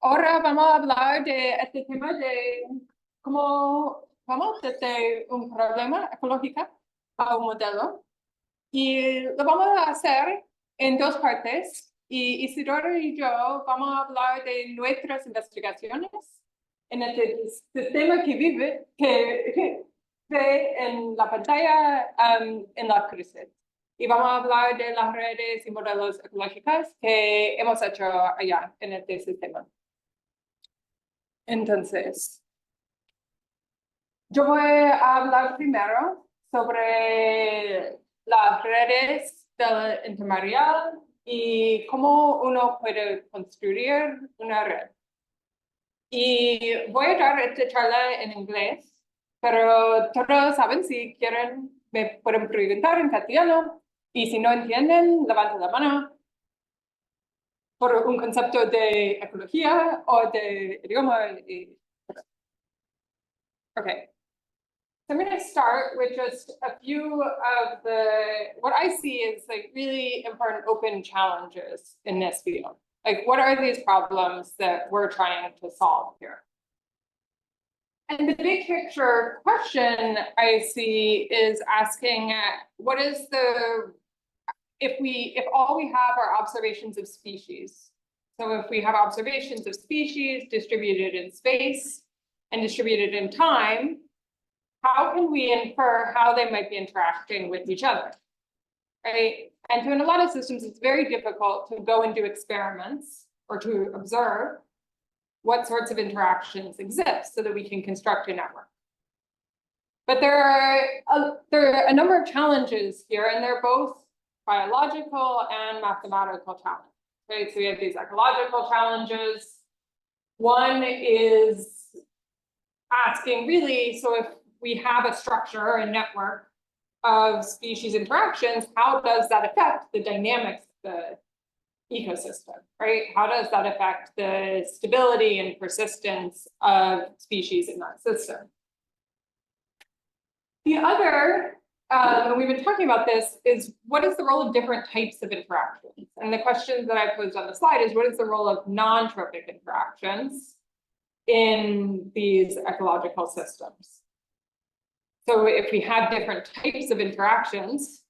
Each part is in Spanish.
Ahora vamos a hablar de este tema de cómo vamos desde un problema ecológico a un modelo. Y lo vamos a hacer en dos partes. Y Isidora y yo vamos a hablar de nuestras investigaciones en este sistema que ve en la pantalla en la cruce. Y vamos a hablar de las redes y modelos ecológicos que hemos hecho allá en este sistema. Entonces, yo voy a hablar primero sobre las redes del intermaterial y cómo uno puede construir una red. Y voy a dar esta charla en inglés, pero todos saben, si quieren, me pueden preguntar en castellano, y si no entienden, levanten la mano por un concepto de ecología o de idioma. Okay. So I'm going to start with just a few of what I see is like really important open challenges in this field. Like, what are these problems that we're trying to solve here? And the big picture question I see is asking, what is if all we have are observations of species? So if we have observations of species distributed in space and distributed in time, how can we infer how they might be interacting with each other, right? And so in a lot of systems, it's very difficult to go and do experiments or to observe what sorts of interactions exist so that we can construct a network. But there are a number of challenges here, and they're both biological and mathematical challenges, right? So we have these ecological challenges. One is asking really, so if we have a structure, a network of species interactions, how does that affect the dynamics of the ecosystem, right? How does that affect the stability and persistence of species in that system? The other, and we've been talking about this, is what is the role of different types of interactions? And the question that I posed on the slide is, what is the role of non-trophic interactions in these ecological systems? So if we have different types of interactions,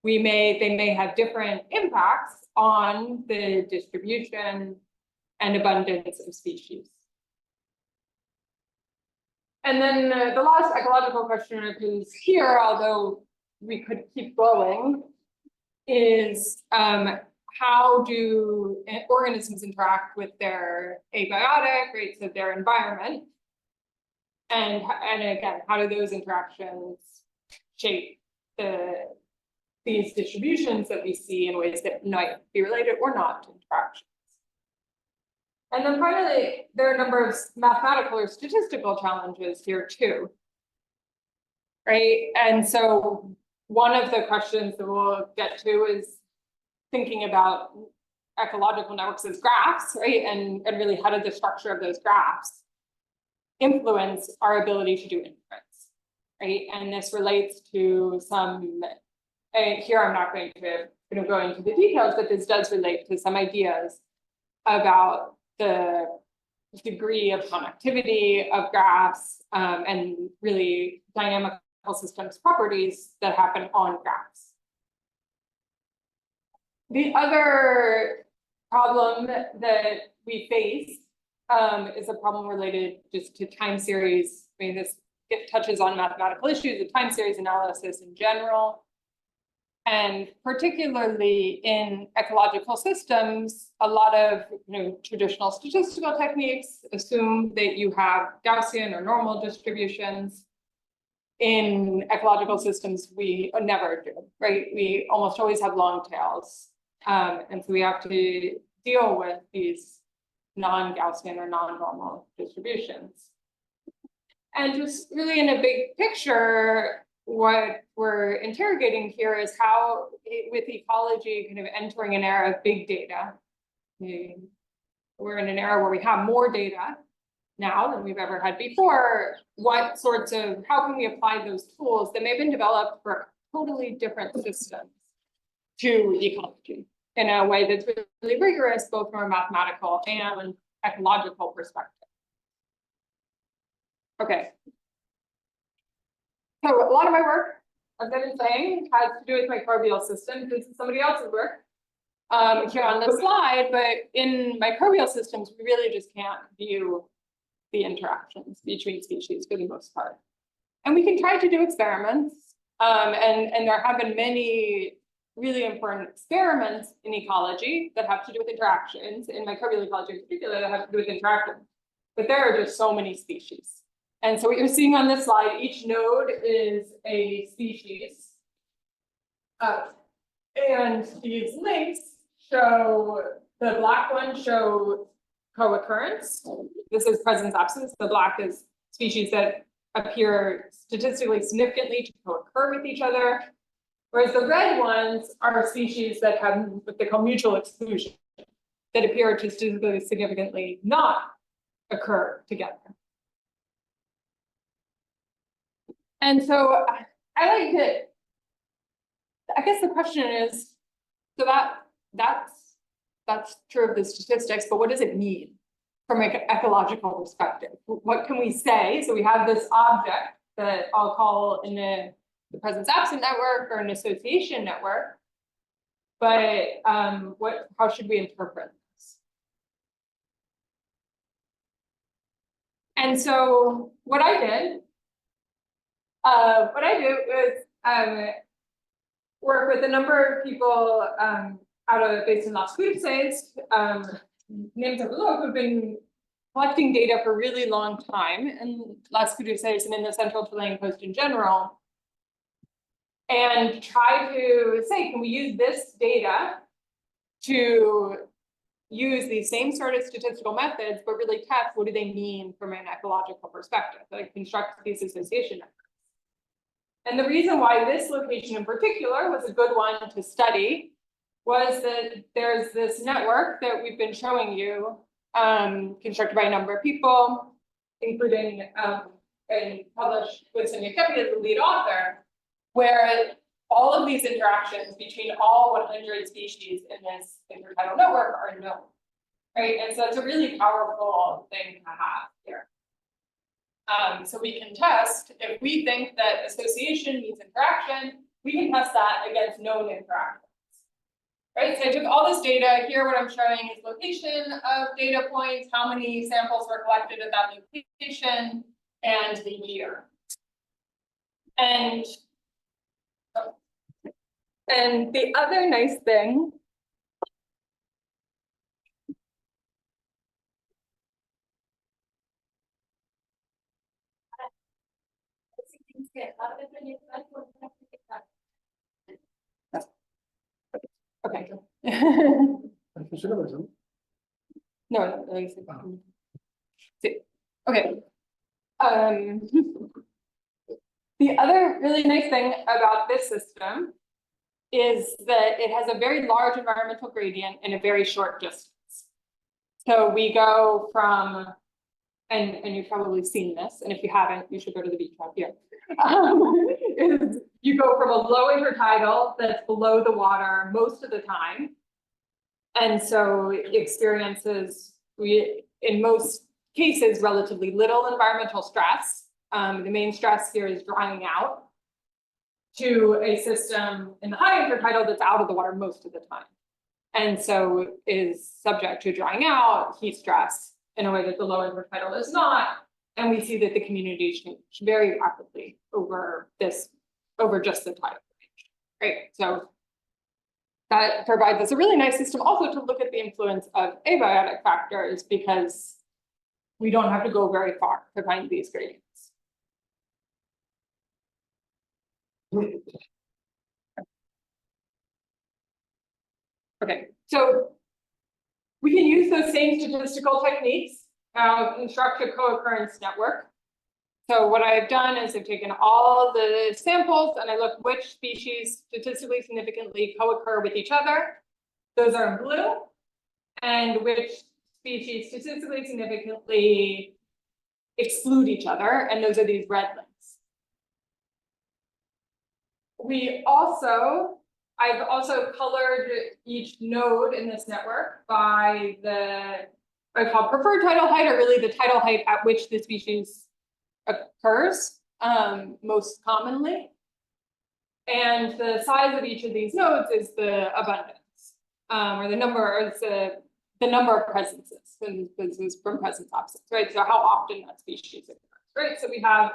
they may have different impacts on the distribution and abundance of species. And then the last ecological question I pose here, although we could keep going, is how do organisms interact with their abiotic, right, so their environment? And again, how do those interactions shape these distributions that we see in ways that might be related or not to interactions? And then finally, there are a number of mathematical or statistical challenges here too, right? And so one of the questions that we'll get to is thinking about ecological networks as graphs, right? And really, how did the structure of those graphs influence our ability to do inference, right? And this relates to some, here I'm not going to go into the details, but this does relate to some ideas about the degree of connectivity of graphs and really dynamical systems properties that happen on graphs. The other problem that we face is a problem related just to time series. I mean, it touches on mathematical issues of time series analysis in general. And particularly in ecological systems, a lot of traditional statistical techniques assume that you have Gaussian or normal distributions. In ecological systems, we never do, right? We almost always have long tails. And so we have to deal with these non-Gaussian or non-normal distributions. And just really in a big picture, what we're interrogating here is how, with ecology kind of entering an era of big data, we're in an era where we have more data now than we've ever had before. How can we apply those tools that may have been developed for totally different systems to ecology in a way that's really rigorous, both from a mathematical and ecological perspective. Okay. So a lot of my work, as I've been saying, has to do with microbial systems. This is somebody else's work here on the slide, but in microbial systems, we really just can't view the interactions between species for the most part. And we can try to do experiments, and there have been many really important experiments in ecology that have to do with interactions, in microbial ecology in particular, that have to do with interactions. But there are just so many species. And so what you're seeing on this slide, each node is a species. And these links show, the black ones show co-occurrence. This is presence absence. The black is species that appear statistically significantly to co-occur with each other. Whereas the red ones are species that have what they call mutual exclusion, that appear to statistically significantly not occur together. And so I like it. I guess the question is, so that's true of the statistics, but what does it mean from an ecological perspective? What can we say? So we have this object that I'll call in the presence absent network or an association network, but how should we interpret this? And so what I did was work with a number of people based in Las Cruces, names of below, who've been collecting data for a really long time in Las Cruces and in the central Chilean coast in general, and try to say, can we use this data to use these same sort of statistical methods, but really test what do they mean from an ecological perspective, like construct these association networks. And the reason why this location in particular was a good one to study was that there's this network that we've been showing you, constructed by a number of people, including and published with Sonia Kepi as the lead author, where all of these interactions between all 100 species in this intertidal network are known, right? And so it's a really powerful thing to have here. So we can test, if we think that association means interaction, we can test that against known interactions. Right, so I took all this data. Here what I'm showing is location of data points, how many samples were collected at that location, and the year. And the other nice thing okay. No, okay. The other really nice thing about this system is that it has a very large environmental gradient in a very short distance. So we go from, and you've probably seen this, and if you haven't, you should go to the beach out here. You go from a low intertidal that's below the water most of the time. And so it experiences, in most cases, relatively little environmental stress. The main stress here is drying out, to a system in the high intertidal that's out of the water most of the time. And so is subject to drying out, heat stress, in a way that the low intertidal is not. And we see that the communities change very rapidly over just the tidal range, right? So that provides us a really nice system also to look at the influence of abiotic factors, because we don't have to go very far to find these gradients. Okay, so we can use those same statistical techniques to construct a co-occurrence network. So what I've done is I've taken all the samples and I look which species statistically significantly co-occur with each other. Those are in blue. And which species statistically significantly exclude each other, and those are these red links. I've also colored each node in this network by the what I call preferred tidal height, or really the tidal height at which the species occurs most commonly. And the size of each of these nodes is the abundance, or the number, or it's the number of presences, and this is from presence absence, right? So how often that species occurs, right? So we have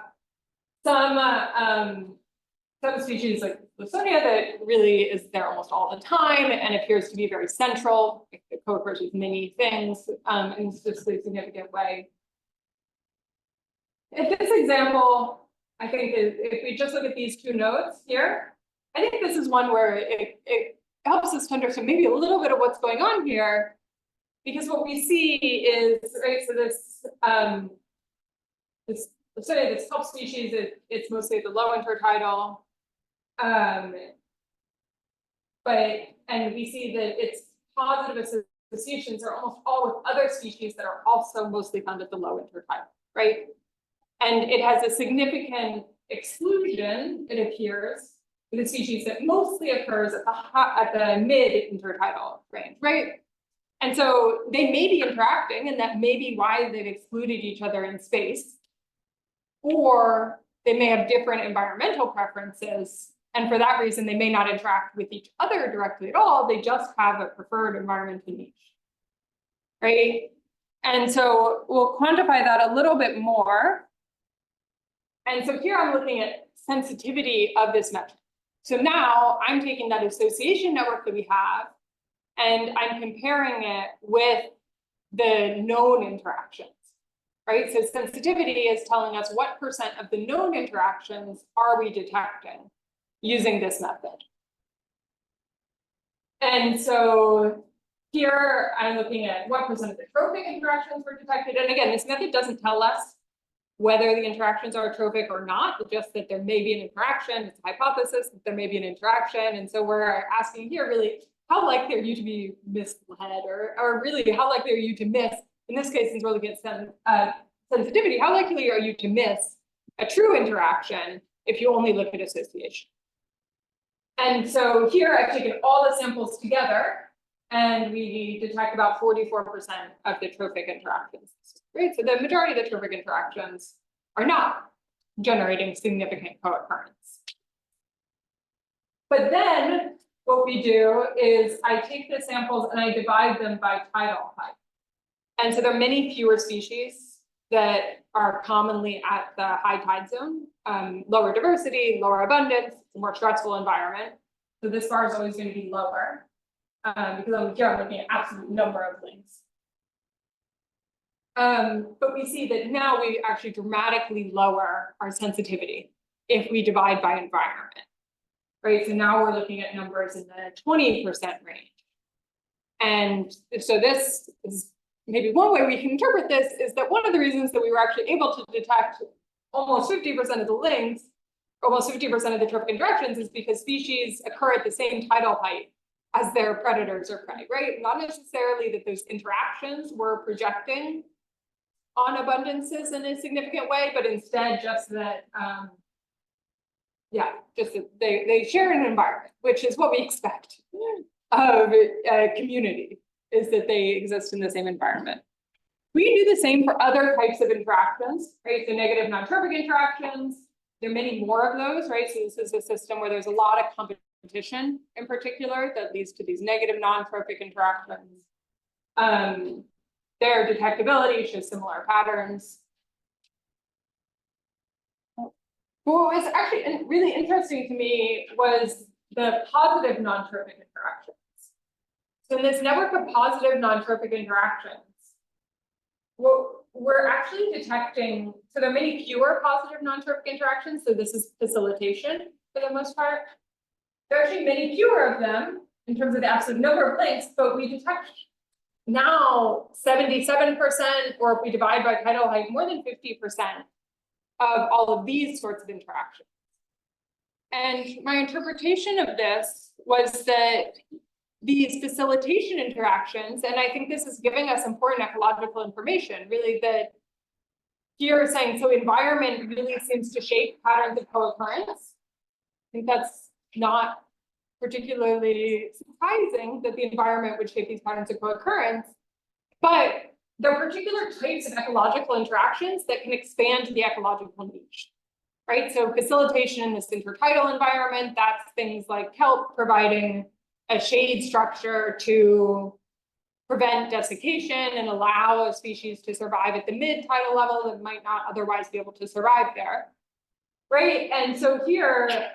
some species like Lawsonia that really is there almost all the time and appears to be very central. It co-occurs with many things in a statistically significant way. In this example, I think if we just look at these two nodes here, I think this is one where it helps us to understand maybe a little bit of what's going on here, because what we see is, right, so let's say this top species, it's mostly the low intertidal. And we see that its positive associations are almost all with other species that are also mostly found at the low intertidal, right? And it has a significant exclusion, it appears, with a species that mostly occurs at the mid intertidal range, right? And so they may be interacting, and that may be why they've excluded each other in space, or they may have different environmental preferences. And for that reason, they may not interact with each other directly at all. They just have a preferred environmental niche, right? And so we'll quantify that a little bit more. And so here I'm looking at sensitivity of this metric. So now I'm taking that association network that we have, and I'm comparing it with the known interactions, right? So sensitivity is telling us what percent of the known interactions are we detecting using this method. And so here I'm looking at what percent of the trophic interactions were detected. And again, this method doesn't tell us whether the interactions are trophic or not, it's just that there may be an interaction. It's a hypothesis that there may be an interaction. And so we're asking here really, how likely are you to be misled, or really how likely are you to miss, in this case, since we're looking at sensitivity, how likely are you to miss a true interaction if you only look at association? And so here I've taken all the samples together, and we detect about 44% of the trophic interactions, right? So the majority of the trophic interactions are not generating significant co-occurrence. But then what we do is I take the samples and I divide them by tidal height. And so there are many fewer species that are commonly at the high tide zone, lower diversity, lower abundance, more stressful environment. So this bar is always going to be lower because I'm looking at absolute number of links. But we see that now we actually dramatically lower our sensitivity if we divide by environment, right? So now we're looking at numbers in the 20% range. And so this is maybe one way we can interpret this is that one of the reasons that we were actually able to detect almost 50% of the links, almost 50% of the trophic interactions, is because species occur at the same tidal height as their predators or prey, right? Not necessarily that those interactions were projecting on abundances in a significant way, but instead just that, just that they share an environment, which is what we expect of a community, is that they exist in the same environment. We can do the same for other types of interactions, right? So negative non-trophic interactions, there are many more of those, right? So this is a system where there's a lot of competition in particular that leads to these negative non-trophic interactions. Their detectability shows similar patterns. What was actually really interesting to me was the positive non-trophic interactions. So in this network of positive non-trophic interactions, we're actually detecting, so there are many fewer positive non-trophic interactions, so this is facilitation for the most part. There are actually many fewer of them in terms of the absolute number of links, but we detect now 77%, or if we divide by tidal height, more than 50% of all of these sorts of interactions. And my interpretation of this was that these facilitation interactions, and I think this is giving us important ecological information, really, that here is saying, so environment really seems to shape patterns of co-occurrence. I think that's not particularly surprising that the environment would shape these patterns of co-occurrence, but there are particular types of ecological interactions that can expand the ecological niche, right? So facilitation in this intertidal environment, that's things like kelp providing a shade structure to prevent desiccation and allow a species to survive at the mid-tidal level that might not otherwise be able to survive there, right? And so here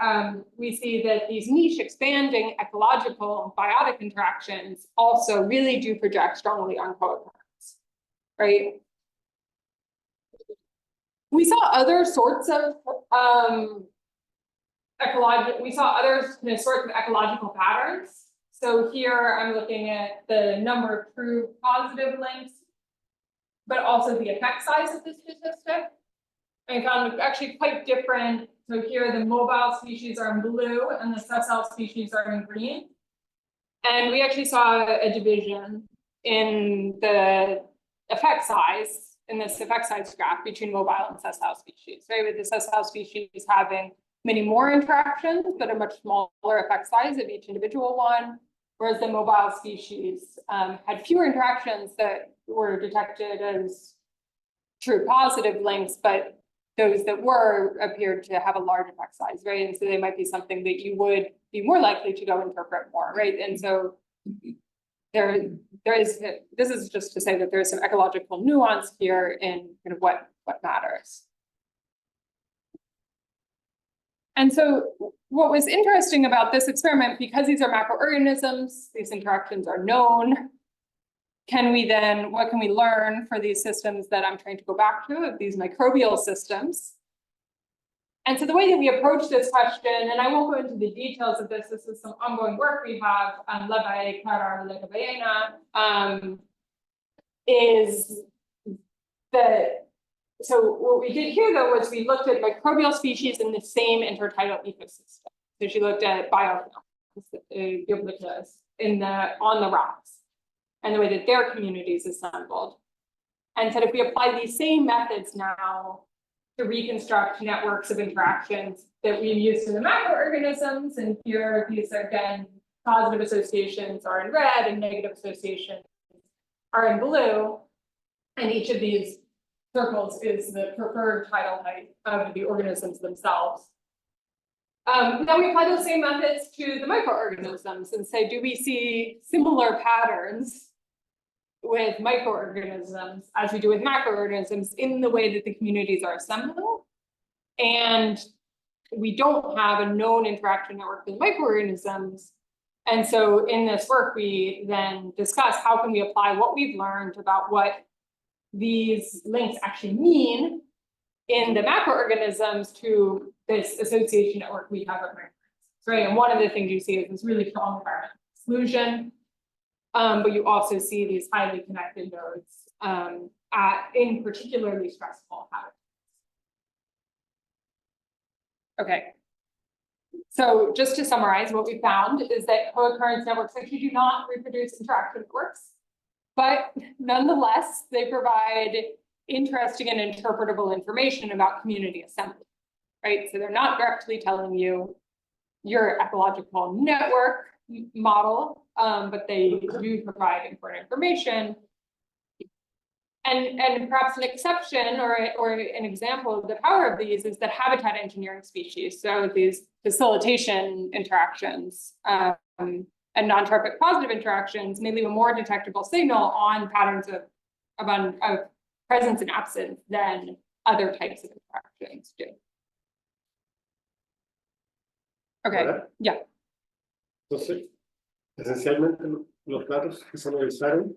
we see that these niche expanding ecological biotic interactions also really do project strongly on co-occurrence, right? We saw other sorts of ecological patterns. So here I'm looking at the number of true positive links, but also the effect size of this statistic. I found it actually quite different. So here the mobile species are in blue and the sessile species are in green. And we actually saw a division in the effect size, in this effect size graph between mobile and sessile species, right? With the sessile species having many more interactions, but a much smaller effect size of each individual one, whereas the mobile species had fewer interactions that were detected as true positive links, but those that were appeared to have a large effect size, right? And so they might be something that you would be more likely to go interpret more, right? And so there is, this is just to say that there's some ecological nuance here in kind of what matters. And so what was interesting about this experiment, because these are macroorganisms, these interactions are known, what can we learn for these systems that I'm trying to go back to, of these microbial systems? And so the way that we approach this question, and I won't go into the details of this, this is some ongoing work we have, led by Clara Legabayena, is that, so what we did here though was we looked at microbial species in the same intertidal ecosystem. So she looked at biofilms, on the rocks, and the way that their communities assembled. And said if we apply these same methods now to reconstruct networks of interactions that we use in the macroorganisms, and here these are again, positive associations are in red and negative associations are in blue, and each of these circles is the preferred tidal height of the organisms themselves. Then we apply those same methods to the microorganisms and say, do we see similar patterns with microorganisms as we do with macroorganisms in the way that the communities are assembled? And we don't have a known interaction network with microorganisms. And so in this work, we then discuss how can we apply what we've learned about what these links actually mean in the macroorganisms to this association network we have at microorganisms, right? And one of the things you see is this really strong environmental exclusion, but you also see these highly connected nodes in particularly stressful habitats. Okay. So just to summarize, what we found is that co-occurrence networks actually do not reproduce interaction networks, but nonetheless, they provide interesting and interpretable information about community assembly, right? So they're not directly telling you your ecological network model, but they do provide important information. And perhaps an exception or an example of the power of these is that habitat engineering species. So these facilitation interactions and non-trophic positive interactions may leave a more detectable signal on patterns of presence and absence than other types of interactions do. Okay, ¿verdad? yeah. Entonces, esencialmente los datos que se analizaron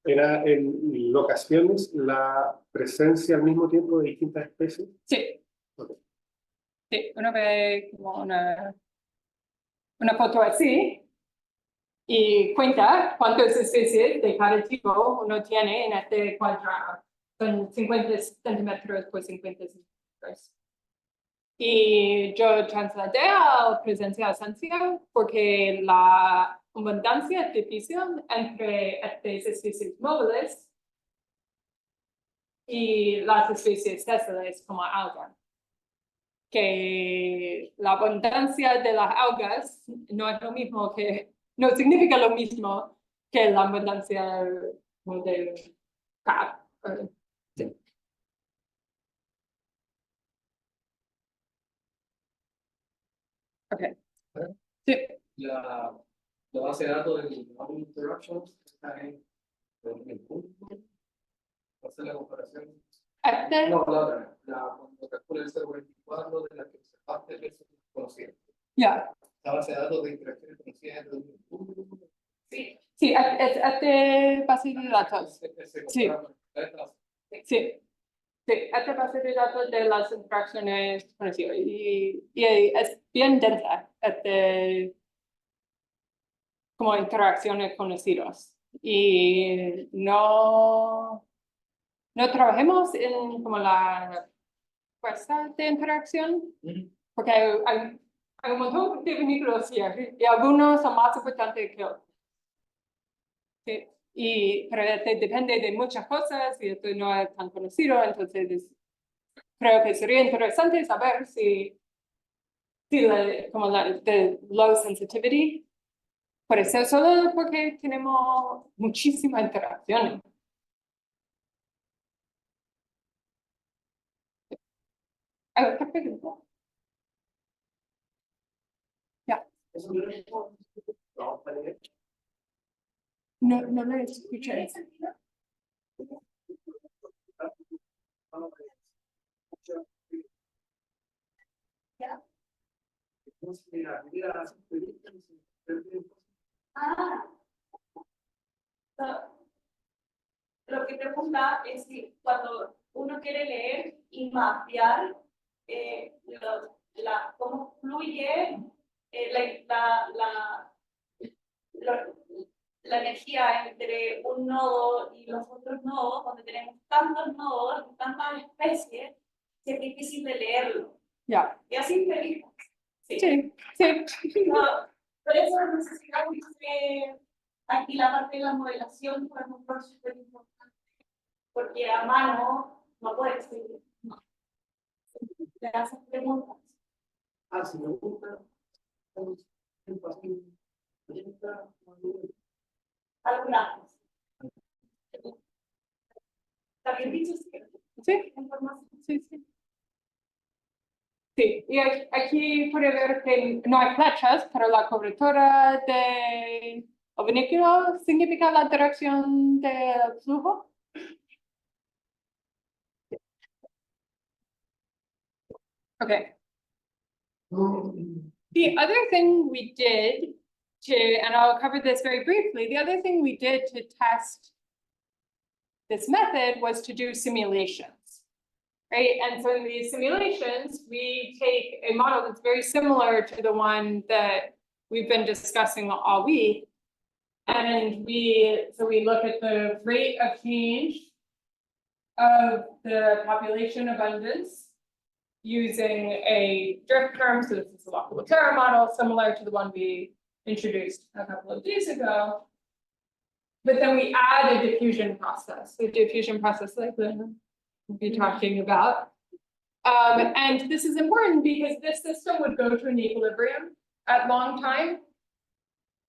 era en locaciones la presencia al mismo tiempo de distintas especies. Sí. Okay. Sí, uno ve como una foto así y cuenta cuántas especies de cada tipo uno tiene en este cuadrado. Son 50 centímetros por 50 centímetros. Y yo trasladé a presencia-ausencia porque la abundancia difícil entre estas especies móviles y las especies sésиles como alga. Que la abundancia de las algas no es lo mismo no significa lo mismo que la abundancia del CAP. sí. Okay. Sí. La base de datos de interactions está en el punto. Hacer la comparación. No, la otra, cuando calcula el 0.44 de la que se parte de eso conocido. Ya. La base de datos de interacciones conocidas de un punto. Sí, sí, este base de datos. Sí. Sí. Sí, esta base de datos de las interacciones conocidas y es bien densa, como interacciones conocidas. Y no trabajemos en como la fuerza de interacción, porque hay un montón de vínculos here, y algunos son más importantes que otros. Sí. Pero depende de muchas cosas y esto no es tan conocido, entonces creo que sería interesante saber si como de low sensitivity puede ser solo porque tenemos muchísima interacción. ¿Hay otra pregunta? Ya. No lo escuché. Lo que pregunta es si cuando uno quiere leer y mapear cómo fluye la energía entre un nodo y los otros nodos, donde tenemos tantos nodos y tantas especies, que es difícil de leerlo. Ya. Y así feliz. Sí. Sí. No, por eso necesitamos aquí la parte de la modelación para nosotros es súper importante, porque a mano no puede escribir. Te haces preguntas. Si me gusta, Algunas. ¿Está bien dicho? Sí. Sí. Sí, y aquí puede ver que no hay flechas, pero la cobertura de vehículo significa la dirección del flujo. Okay. The other thing we did and I'll cover this very briefly, the other thing we did to test this method was to do simulations, right? And so in these simulations, we take a model that's very similar to the one that we've been discussing all week. And we look at the rate of change of the population abundance using a drift term. So this is a local term model, similar to the one we introduced a couple of days ago. But then we add a diffusion process, like we'll be talking about. And this is important because this system would go to an equilibrium at long time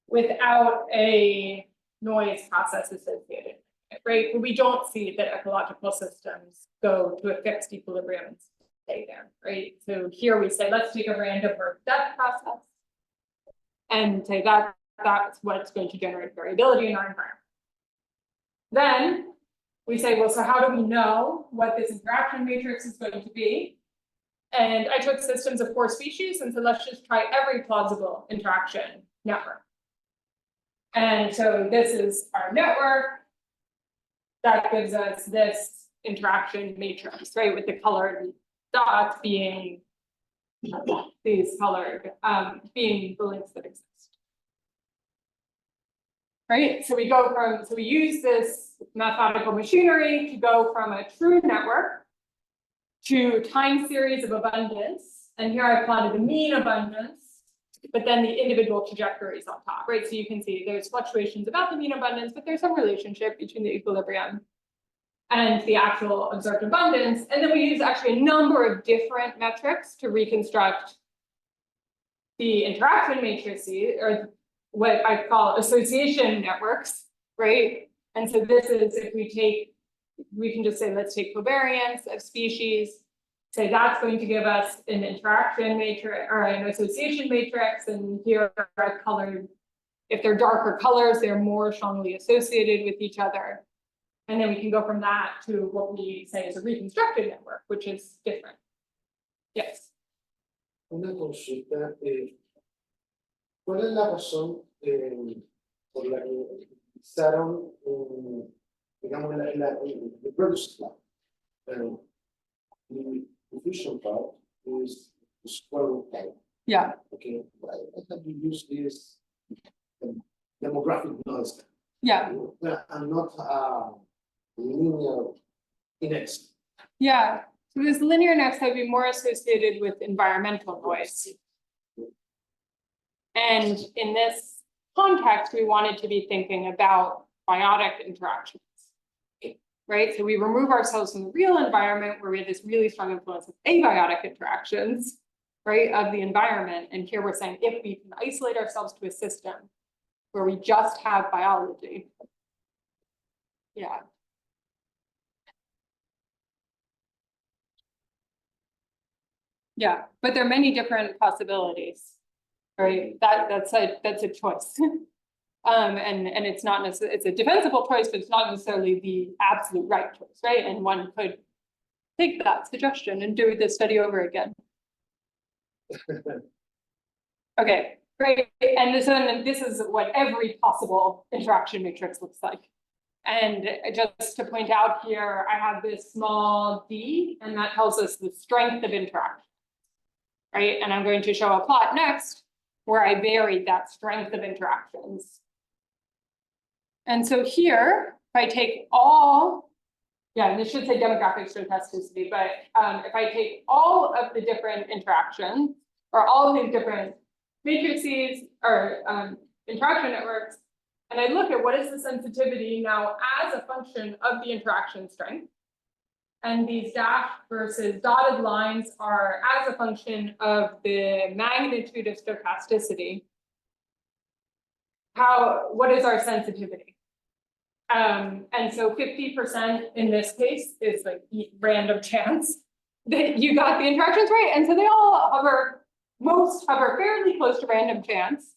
without a noise process associated, right? We don't see that ecological systems go to a fixed equilibrium and stay there, right? So here we say, let's take a random birth death process and say that's what's going to generate variability in our environment. Then we say, well, so how do we know what this interaction matrix is going to be? And I took systems of 4 species and said, let's just try every plausible interaction network. And so this is our network that gives us this interaction matrix, right? With the colored dots being these colored, being the links that exist. Right, so we use this mathematical machinery to go from a true network to time series of abundance. And here I plotted the mean abundance, but then the individual trajectories on top, right? So you can see there's fluctuations about the mean abundance, but there's some relationship between the equilibrium and the actual observed abundance. And then we use actually a number of different metrics to reconstruct the interaction matrices, or what I call association networks, right? And so this is if we take we can just say, let's take covariance of species, say that's going to give us an interaction matrix or an association matrix, and here are colored. If they're darker colors, they're more strongly associated with each other. And then we can go from that to what we say is a reconstructed network, which is different. Yes. Una consulta, ¿cuál es la razón por la que utilizaron, digamos, the previous slide? The diffusion part is the square root part. Yeah. Okay, why have you used this demographic noise? Yeah. And not linear index. Yeah. So this linear next would be more associated with environmental noise. And in this context, we wanted to be thinking about biotic interactions, right? So we remove ourselves from the real environment where we have this really strong influence of abiotic interactions, right, of the environment. And here we're saying if we can isolate ourselves to a system where we just have biology. Yeah. Yeah, but there are many different possibilities, right? That's a choice. And it's not necessarily, it's a defensible choice, but it's not necessarily the absolute right choice, right? And one could take that suggestion and do the study over again. Okay, great. And this is what every possible interaction matrix looks like. And just to point out here, I have this small d, and that tells us the strength of interaction, right? And I'm going to show a plot next where I varied that strength of interactions. And so here, if I take all, yeah, this should say demographic stochasticity, but if I take all of the different interactions, or all of these different matrices or interaction networks, and I look at what is the sensitivity now as a function of the interaction strength, and these dashed versus dotted lines are as a function of the magnitude of stochasticity. What is our sensitivity? And so 50% in this case is like random chance that you got the interactions right. And so they all hover, most hover fairly close to random chance.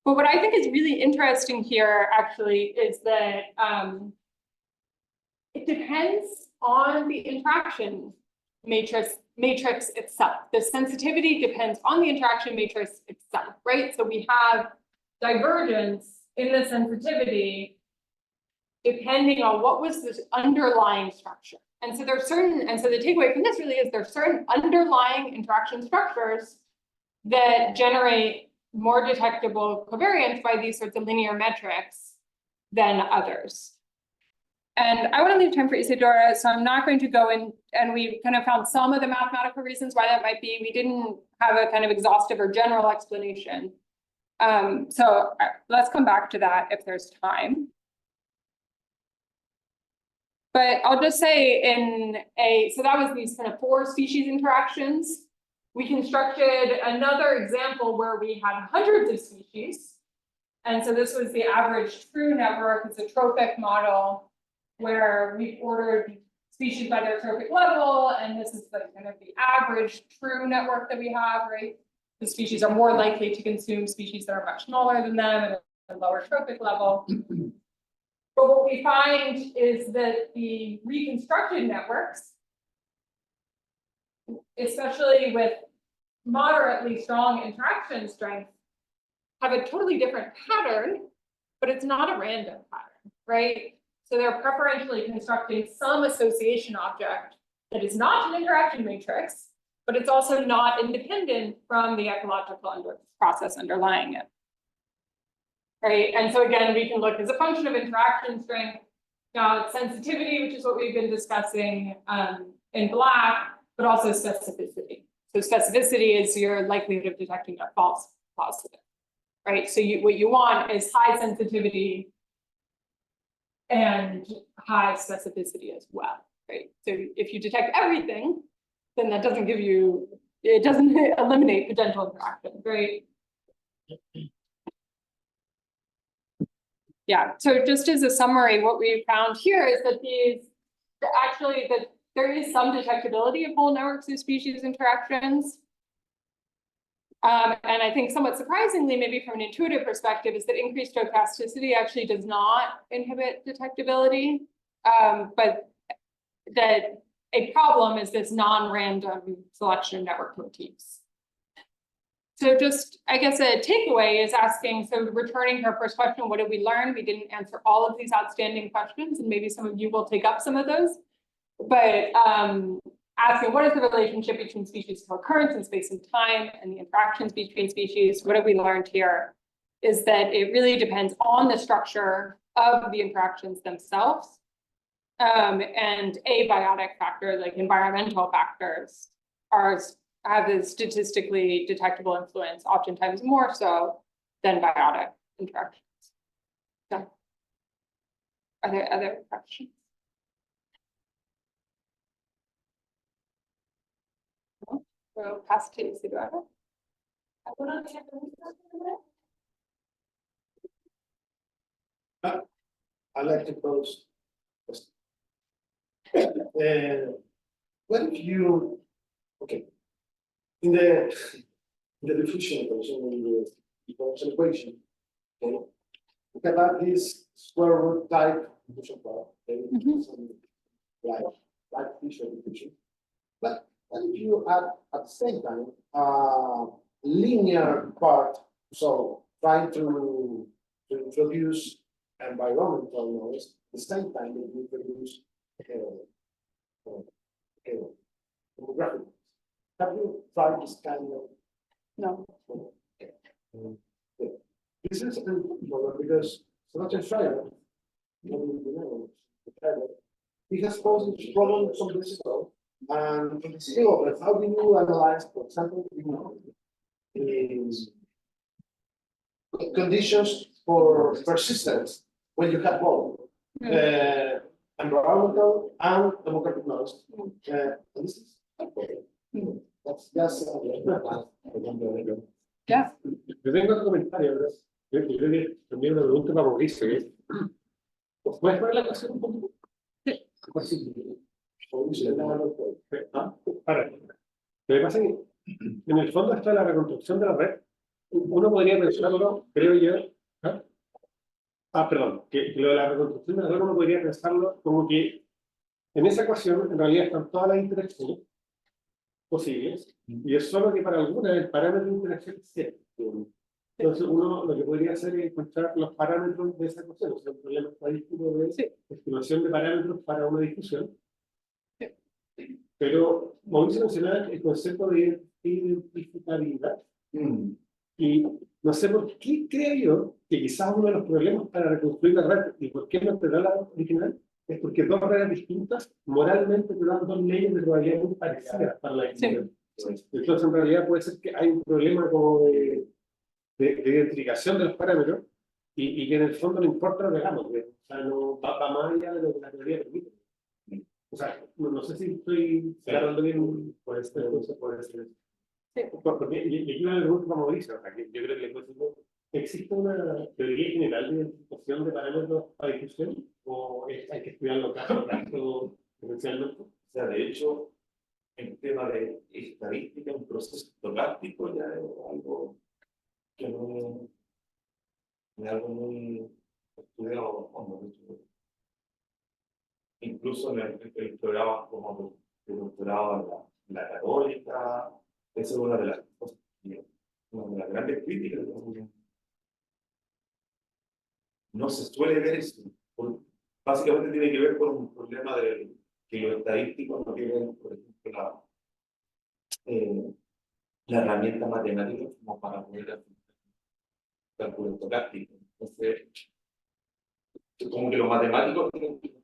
But what I think is really interesting here actually is that it depends on the interaction matrix itself. The sensitivity depends on the interaction matrix itself, right? So we have divergence in the sensitivity depending on what was this underlying structure. And so there's certain, and so the takeaway from this really is there's certain underlying interaction structures that generate more detectable covariance by these sorts of linear metrics than others. And I want to leave time for Isidora, so I'm not going to go in, and we kind of found some of the mathematical reasons why that might be. We didn't have a kind of exhaustive or general explanation. So let's come back to that if there's time. But I'll just say so that was these kind of 4 species interactions. We constructed another example where we had hundreds of species. And so this was the average true network. It's a trophic model where we've ordered species by their trophic level. And this is the kind of the average true network that we have, right? The species are more likely to consume species that are much smaller than them and at a lower trophic level. But what we find is that the reconstructed networks, especially with moderately strong interaction strength, have a totally different pattern, but it's not a random pattern, right? So they're preferentially constructing some association object that is not an interaction matrix, but it's also not independent from the ecological process underlying it. Right, and so again, we can look as a function of interaction strength, sensitivity, which is what we've been discussing in black, but also specificity. So specificity is your likelihood of detecting a false positive, right? So what you want is high sensitivity and high specificity as well, right? So if you detect everything, then that doesn't give you, it doesn't eliminate potential interactions, right? Yeah, so just as a summary, what we found here is that that there is some detectability of whole networks of species interactions. And I think somewhat surprisingly, maybe from an intuitive perspective, is that increased stochasticity actually does not inhibit detectability. But that a problem is this non-random selection of network motifs. So just, I guess a takeaway is asking, so returning to our first question, what did we learn? We didn't answer all of these outstanding questions, and maybe some of you will take up some of those. But asking, what is the relationship between species co-occurrence in space and time, and the interactions between species? What have we learned here? Is that it really depends on the structure of the interactions themselves. And abiotic factors, like environmental factors, have a statistically detectable influence, oftentimes more so than biotic interactions. So, are there other questions? No? We'll pass to Isidora. I like to pose. What if you, okay, in the diffusion equation, in the differential equation, okay, we can have this square root type diffusion part, okay, some like diffusion. But what if you add at the same time linear part, so trying to introduce environmental noise at the same time that you introduce demographic. Have you tried this kind of? No. Okay. This is important because Sebastian Schreier, he has posed this problem some days ago, and in his paper, how do you analyze, for example, conditions for persistence when you have both? Environmental and demographic noise. This is okay. That's just Yeah. Yo tengo otro comentario, ¿verdad? Yo creo que también una pregunta para Mauricio, que es, ¿puedes ver la ecuación un poquito? Sí. Para. Lo que pasa es que en el fondo está la reconstrucción de la red. Uno podría pensarlo, creo yo, perdón, que lo de la reconstrucción de la red uno podría pensarlo como que en esa ecuación en realidad están todas las interacciones posibles, y es solo que para algunas el parámetro de interacción es cero. Entonces uno lo que podría hacer es encontrar los parámetros de esa ecuación, o sea, un problema estadístico de estimación de parámetros para una discusión. Pero Mauricio mencionaba el concepto de identificabilidad. Y no sé por qué creo yo que quizás uno de los problemas para reconstruir la red y por qué no te da la original es porque dos redes distintas moralmente te dan dos leyes de probabilidad muy parecidas para la discusión. Entonces en realidad puede ser que hay un problema como de identificación de los parámetros y que en el fondo no importa lo que hagamos, o sea, no va más allá de lo que la teoría permite. O sea, no sé si estoy cerrando bien por este entonces por este. Porque y aquí me pregunto para Mauricio, o sea, que yo creo que ¿existe una teoría general de identificación de parámetros para discusión? ¿O hay que estudiarlo caso a caso esencialmente? O sea, de hecho, en tema de estadística, un proceso estocástico ya es algo que no es algo muy estudiado a fondo. Incluso en el programa como el doctorado en la Católica, esa es una de las cosas, una de las grandes críticas. No se suele ver eso. Básicamente tiene que ver con un problema de que los estadísticos no tienen, por ejemplo, la herramienta matemática como para poder hacer cálculo estocástico. Entonces, como que los matemáticos tienen que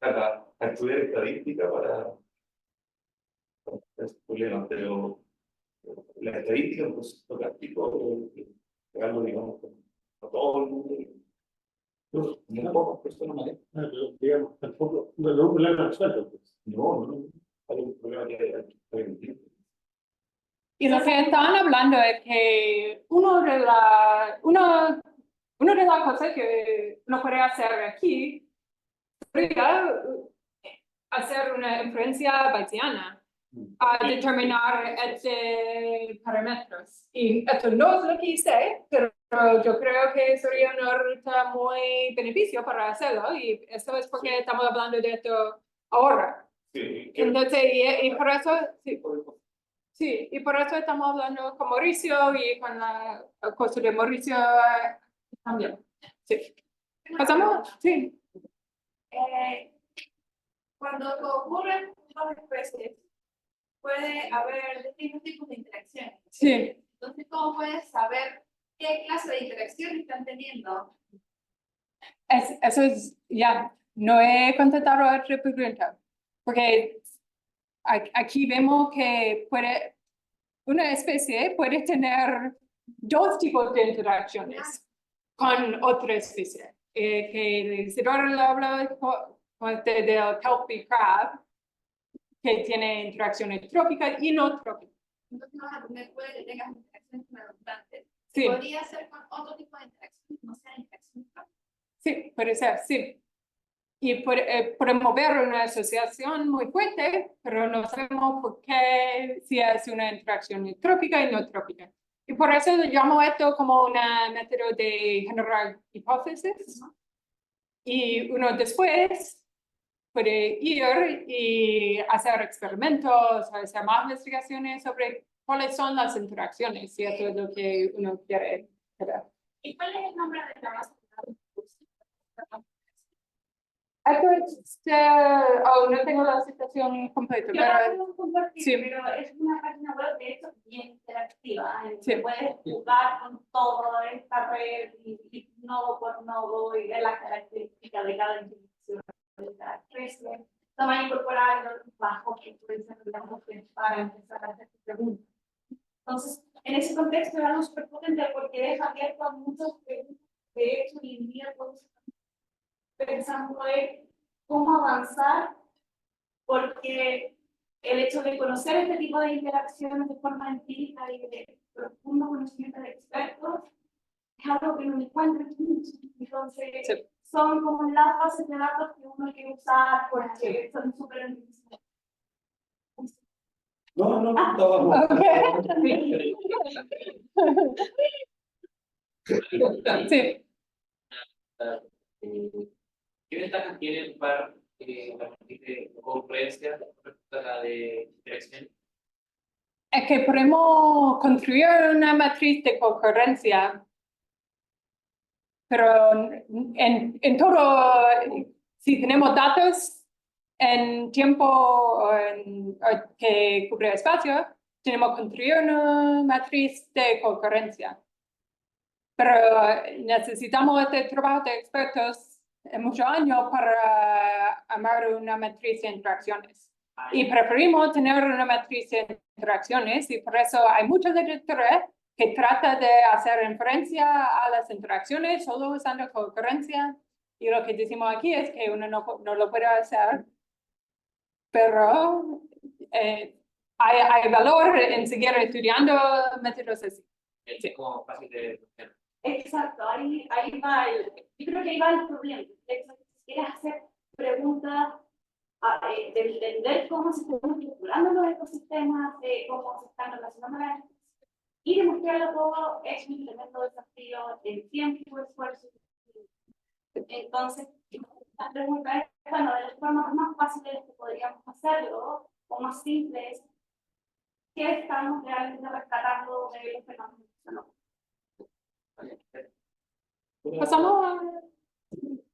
a estudiar estadística para ese problema, pero la estadística, un proceso estocástico, es algo, digamos, no todo el mundo. Muy pocas personas manejan. Pero, digamos, tampoco, no es un problema resuelto. Pues. No, hay un problema que hay que prevenir. Y lo que estaban hablando es que uno una de las cosas que uno puede hacer aquí sería hacer una inferencia bayesiana a determinar este parámetros. Y esto no es lo que hice, pero yo creo que sería una ruta muy beneficio para hacerlo, y eso es porque estamos hablando de esto ahora. Sí, Entonces, y por eso, sí, y por eso estamos hablando con Mauricio y con la cosa de Mauricio también. Sí. ¿Pasamos? Sí. Cuando ocurren dos especies, puede haber distintos tipos de interacciones. Sí. Entonces, ¿cómo puedes saber qué clase de interacción están teniendo? Eso es, ya, no he contestado a otra pregunta, porque aquí vemos que una especie puede tener dos tipos de interacciones con otra especie. Que Isidora lo habla del kelpie crab, que tiene interacciones trópicas y no trópicas. Entonces, vas a tener, puede que tengas interacciones redundantes. Sí. Podría ser con otro tipo de interacciones, no sean interacciones trópicas. Sí, puede ser, sí. Y podemos ver una asociación muy fuerte, pero no sabemos por qué, si es una interacción trópica y no trópica. Y por eso llamo esto como un método de generar hipótesis. Y uno después puede ir y hacer experimentos, hacer más investigaciones sobre cuáles son las interacciones, si eso es lo que uno quiere saber. ¿Y cuál es el nombre de la base de datos? No tengo la citación completa, Yo la pero puedo compartir, sí. pero es una página web de hecho bien interactiva, en Sí. que puedes jugar con todo esta red y nodo por nodo y ver las características de cada interacción de cada especie. Esto va a incorporar los bajos que digamos, para empezar a hacer preguntas. Entonces, en ese contexto es algo súper potente porque deja abierto a muchos preguntas. De hecho, hoy en día todos pensando en cómo avanzar, porque el hecho de conocer este tipo de interacciones de forma empírica y de profundo conocimiento de expertos es algo que no me encuentro aquí. Entonces, Sí. son como las bases de datos que uno quiere usar porque son súper interesantes. No, estaba. Sí. ¿Qué ventajas tiene para la matriz de concurrencia respecto a la de interacción? Es que podemos construir una matriz de concurrencia, pero en todo, si tenemos datos en tiempo que cubre espacio, tenemos que construir una matriz de concurrencia. Pero necesitamos este trabajo de expertos en muchos años para armar una matriz de interacciones. Y preferimos tener una matriz de interacciones, y por eso hay mucha literatura que trata de hacer referencia a las interacciones solo usando concurrencia. Y lo que decimos aquí es que uno no lo puede hacer, pero hay valor en seguir estudiando métodos así. Es como fácil de... Exacto, ahí va yo creo que ahí va el problema. Si quieres hacer preguntas de entender cómo se están estructurando los ecosistemas, cómo se están relacionando las especies, y demostrarlo todo es un tremendo desafío en tiempo, esfuerzo. Entonces, la pregunta es, bueno, de las formas más fáciles que podríamos hacerlo, o más simples, ¿qué estamos realmente rescatando de los fenómenos económicos? Pasamos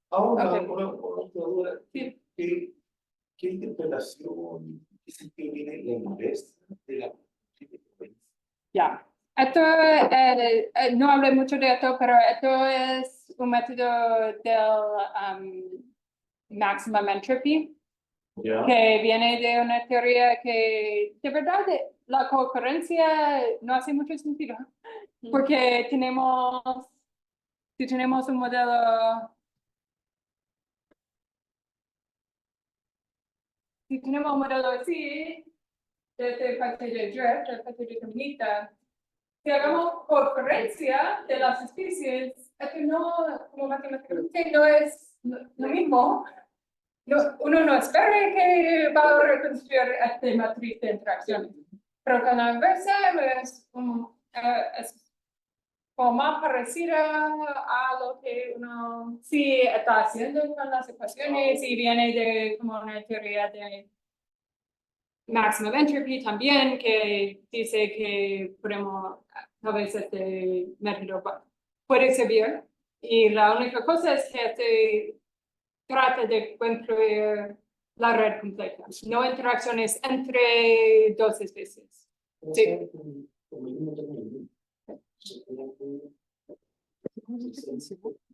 Ahora, Ok. una otra duda. Sí. ¿Qué interpretación, qué sentido tiene la inversa de la Ya. Esto, no hablé mucho de esto, pero esto es un método del maximum entropy, que viene de una teoría que, de verdad, la concurrencia no hace mucho sentido, porque si tenemos un modelo, así, de este efecto de drift, el efecto determinista, si hagamos ocurrencia de las especies, es que no, como matemáticamente no es lo mismo. No, uno no espera que va a reconstruir esta matriz de interacciones, pero con la inversa es como más parecida a lo que uno sí está haciendo con las ecuaciones y viene de como una teoría de maximum entropy también, que dice que podemos, a veces este método puede servir. Y la única cosa es que se trata de construir la red completa, no interacciones entre dos especies. Sí.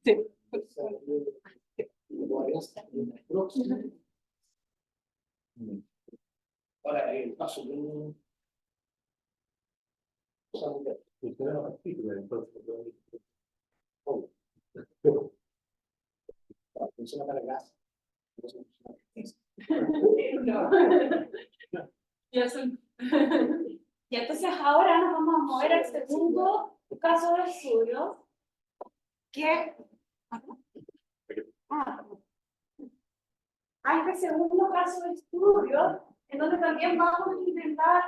Sí. Ahora, en el caso de un... Funciona para el gas. No. Y entonces ahora nos vamos a mover al segundo caso de estudio, que hay este segundo caso de estudio, en donde también vamos a intentar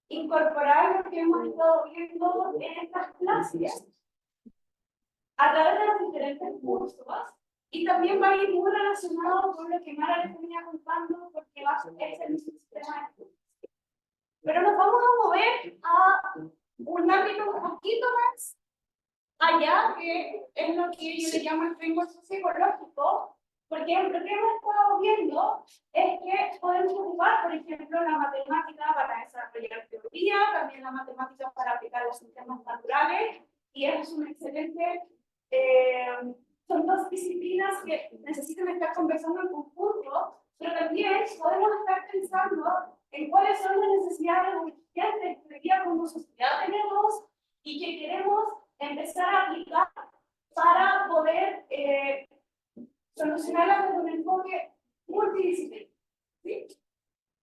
incorporar lo que hemos estado viendo en estas clases a través de los diferentes cursos, y también va a ir muy relacionado con lo que Mara les venía contando, porque va a ser el sistema de cursos. Pero nos vamos a mover a un ámbito un poquito más allá, que es lo que yo le llamo el framework socioecológico, porque lo que hemos estado viendo es que podemos ocupar, por ejemplo, la matemática para desarrollar teoría, también la matemática para aplicar los sistemas naturales, y eso es un excelente, son dos disciplinas que necesitan estar conversando en conjunto, pero también podemos estar pensando en cuáles son las necesidades urgentes que hoy día como sociedad tenemos y que queremos empezar a aplicar para poder solucionarlas desde un enfoque multidisciplinar. ¿Sí?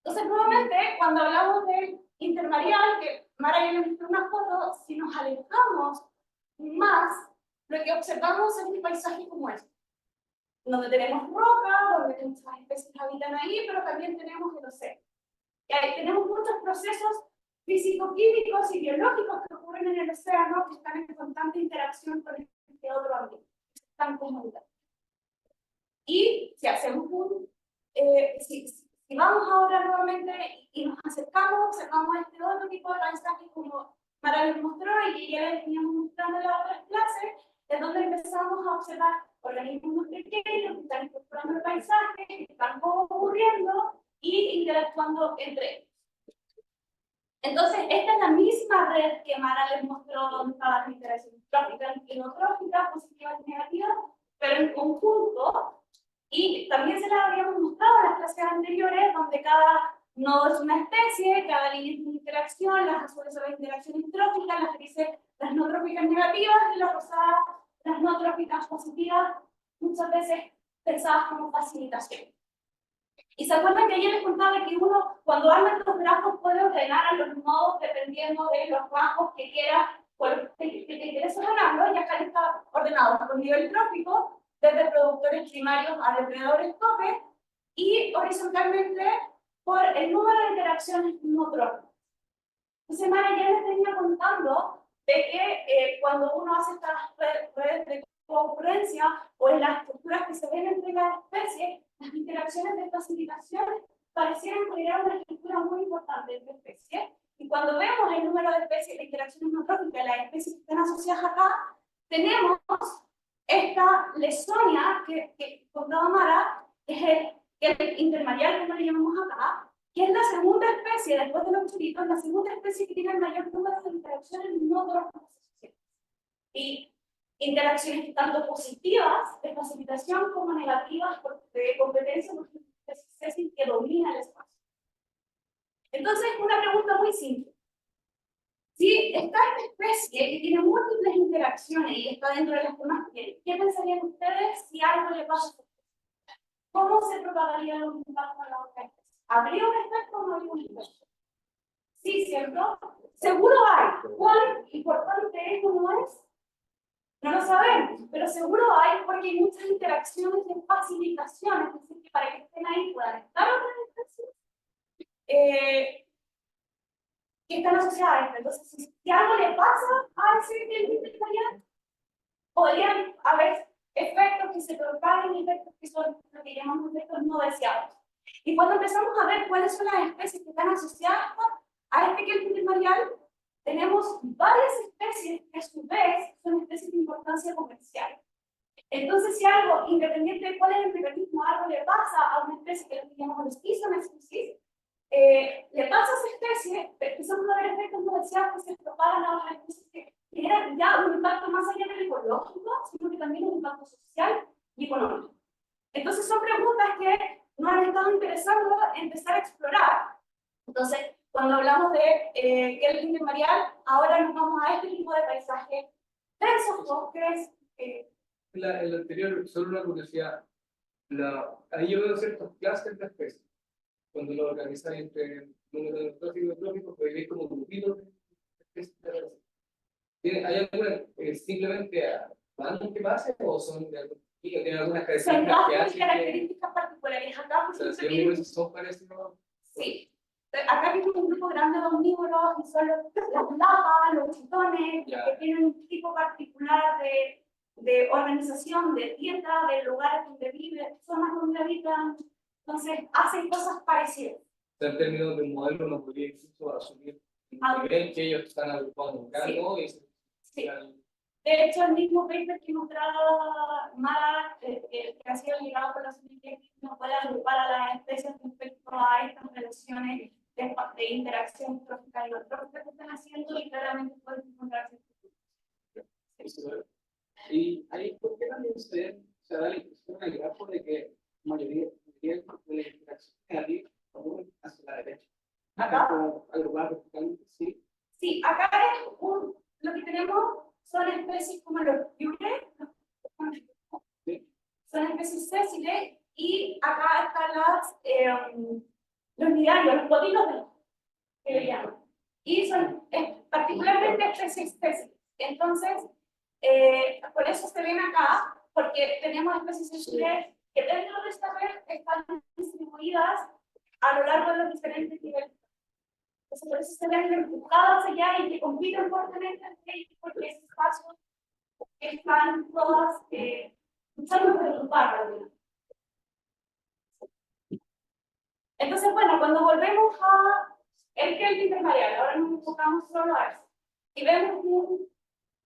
Entonces, nuevamente, cuando hablamos del intermareal, que Mara ya le mostró una foto, si nos alejamos más, lo que observamos es un paisaje como este, donde tenemos roca, donde muchas especies habitan ahí, pero también tenemos el océano. Y ahí tenemos muchos procesos físico-químicos y biológicos que ocurren en el océano, que están en constante interacción con este otro ambiente, están comunicados. Y si hacemos si vamos ahora nuevamente y nos acercamos, observamos este otro tipo de paisaje como Mara les mostró y que ya les veníamos mostrando en las otras clases, es donde empezamos a observar organismos pequeños que están incorporando el paisaje, que están ocurriendo y interactuando entre ellos. Entonces, esta es la misma red que Mara les mostró, donde estaban las interacciones tróficas y inotróficas, positivas y negativas, pero en conjunto. Y también se las habíamos mostrado en las clases anteriores, donde cada nodo es una especie, cada línea es una interacción, las azules son las interacciones tróficas, las grises las no tróficas negativas y las rosadas las no tróficas positivas, muchas veces pensadas como facilitación. Y se acuerdan que ayer les contaba que uno, cuando arma estos grafos, puede ordenar a los nodos dependiendo de los rangos que quiera, que te interesa ordenarlo, y acá está ordenado por nivel trófico, desde productores primarios a depredadores tope, y horizontalmente por el número de interacciones no tróficas. Entonces, Mara ya les venía contando de que cuando uno hace estas redes de concurrencia o en las estructuras que se ven entre las especies, las interacciones de facilitación parecieran generar una estructura muy importante entre especies. Y cuando vemos el número de especies de interacciones no tróficas, las especies que están asociadas acá, tenemos esta lesonia que contaba Mara, que es el intermareal, como le llamamos acá, que es la segunda especie, después de los churitos, la segunda especie que tiene el mayor número de interacciones no tróficas asociadas. Y interacciones tanto positivas de facilitación como negativas de competencia, porque es el que domina el espacio. Entonces, una pregunta muy simple. Si está esta especie que tiene múltiples interacciones y está dentro de las que más tiene, ¿qué pensarían ustedes si algo le pasa a esta especie? ¿Cómo se propagaría los impactos a la otra especie? ¿Habría un efecto o no habría un efecto? Sí, ¿cierto? Seguro hay. ¿Cuán importante es o no es? No lo sabemos, pero seguro hay porque hay muchas interacciones de facilitación, es decir, que para que estén ahí puedan estar otras especies que están asociadas a esta. Entonces, si algo le pasa a ese cliente italiano, podrían haber efectos que se propaguen, efectos que son lo que llamamos efectos no deseados. Y cuando empezamos a ver cuáles son las especies que están asociadas a este cliente marial, tenemos varias especies que a su vez son especies de importancia comercial. Entonces, si algo, independiente de cuál es el mecanismo, algo le pasa a una especie que lo llamamos los species, le pasa a esa especie, empezamos a ver efectos no deseados que se propagan a otras especies que generan ya un impacto más allá del ecológico, sino que también un impacto social y económico. Entonces, son preguntas que nos han estado interesando empezar a explorar. Entonces, cuando hablamos de qué es el límite mareal, ahora nos vamos a este tipo de paisaje densos, bosques. El anterior, solo una curiosidad. Ahí yo veo ciertos clusters de especies. Cuando lo organizáis entre número de tróficos y tróficos, pues veis como grupitos de especies. ¿Hay alguna simplemente random que pase o son de algún tipo? ¿Tienen algunas Son características que rasgos y hacen características particulares. Acá, por o sea, ejemplo, si yo tienen- miro esos son parecidos? Sí. Acá tenemos un grupo grande de omnívoros y son las lapas, los chitones, que tienen un tipo particular de organización, de dieta, del lugar donde viven, zonas donde habitan. Entonces, hacen cosas parecidas. O sea, en términos de modelo, no podría incluso asumir el nivel que ellos están agrupados en cargo y sí. De hecho, el mismo paper que mostraba Mara, que ha sido ligado con la síntesis, no puede agrupar a las especies respecto a estas relaciones de interacción trófica y no trófica que están haciendo y claramente pueden encontrarse. Y ahí, ¿por qué también se da la impresión en el grafo de que la mayoría de la interacción negativa hacia la derecha? Acá, Agrupar verticalmente, sí. sí, acá es lo que tenemos son especies como los piures, son especies sésiles, y acá están los nidarios, los potilos que le llaman. Y son particularmente especies sésiles. Entonces, por eso se ven acá, porque tenemos especies sésiles que dentro de esta red están distribuidas a lo largo de los diferentes niveles. Entonces, por eso se ven empujadas allá y que compiten fuertemente entre ellos, porque esos espacios están todas luchando por ocupar. Entonces, bueno, cuando volvemos a el Kelvin intermareal, ahora nos enfocamos solo a eso. Y vemos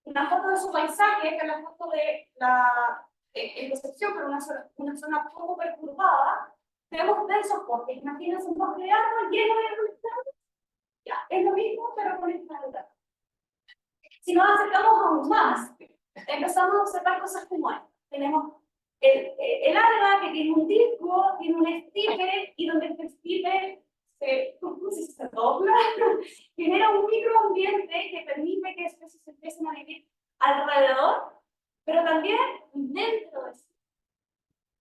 una foto de su paisaje, que es la foto de la intersección, pero una zona poco perturbada. Tenemos densos bosques, imagínense un bosque de árboles lleno de árboles. Ya, es lo mismo, pero con esta altura. Si nos acercamos aún más, empezamos a observar cosas como esta. Tenemos el alga que tiene un disco, tiene un estipe, y donde este estipe se dobla, genera un microambiente que permite que especies empiecen a vivir alrededor, pero también dentro de sí.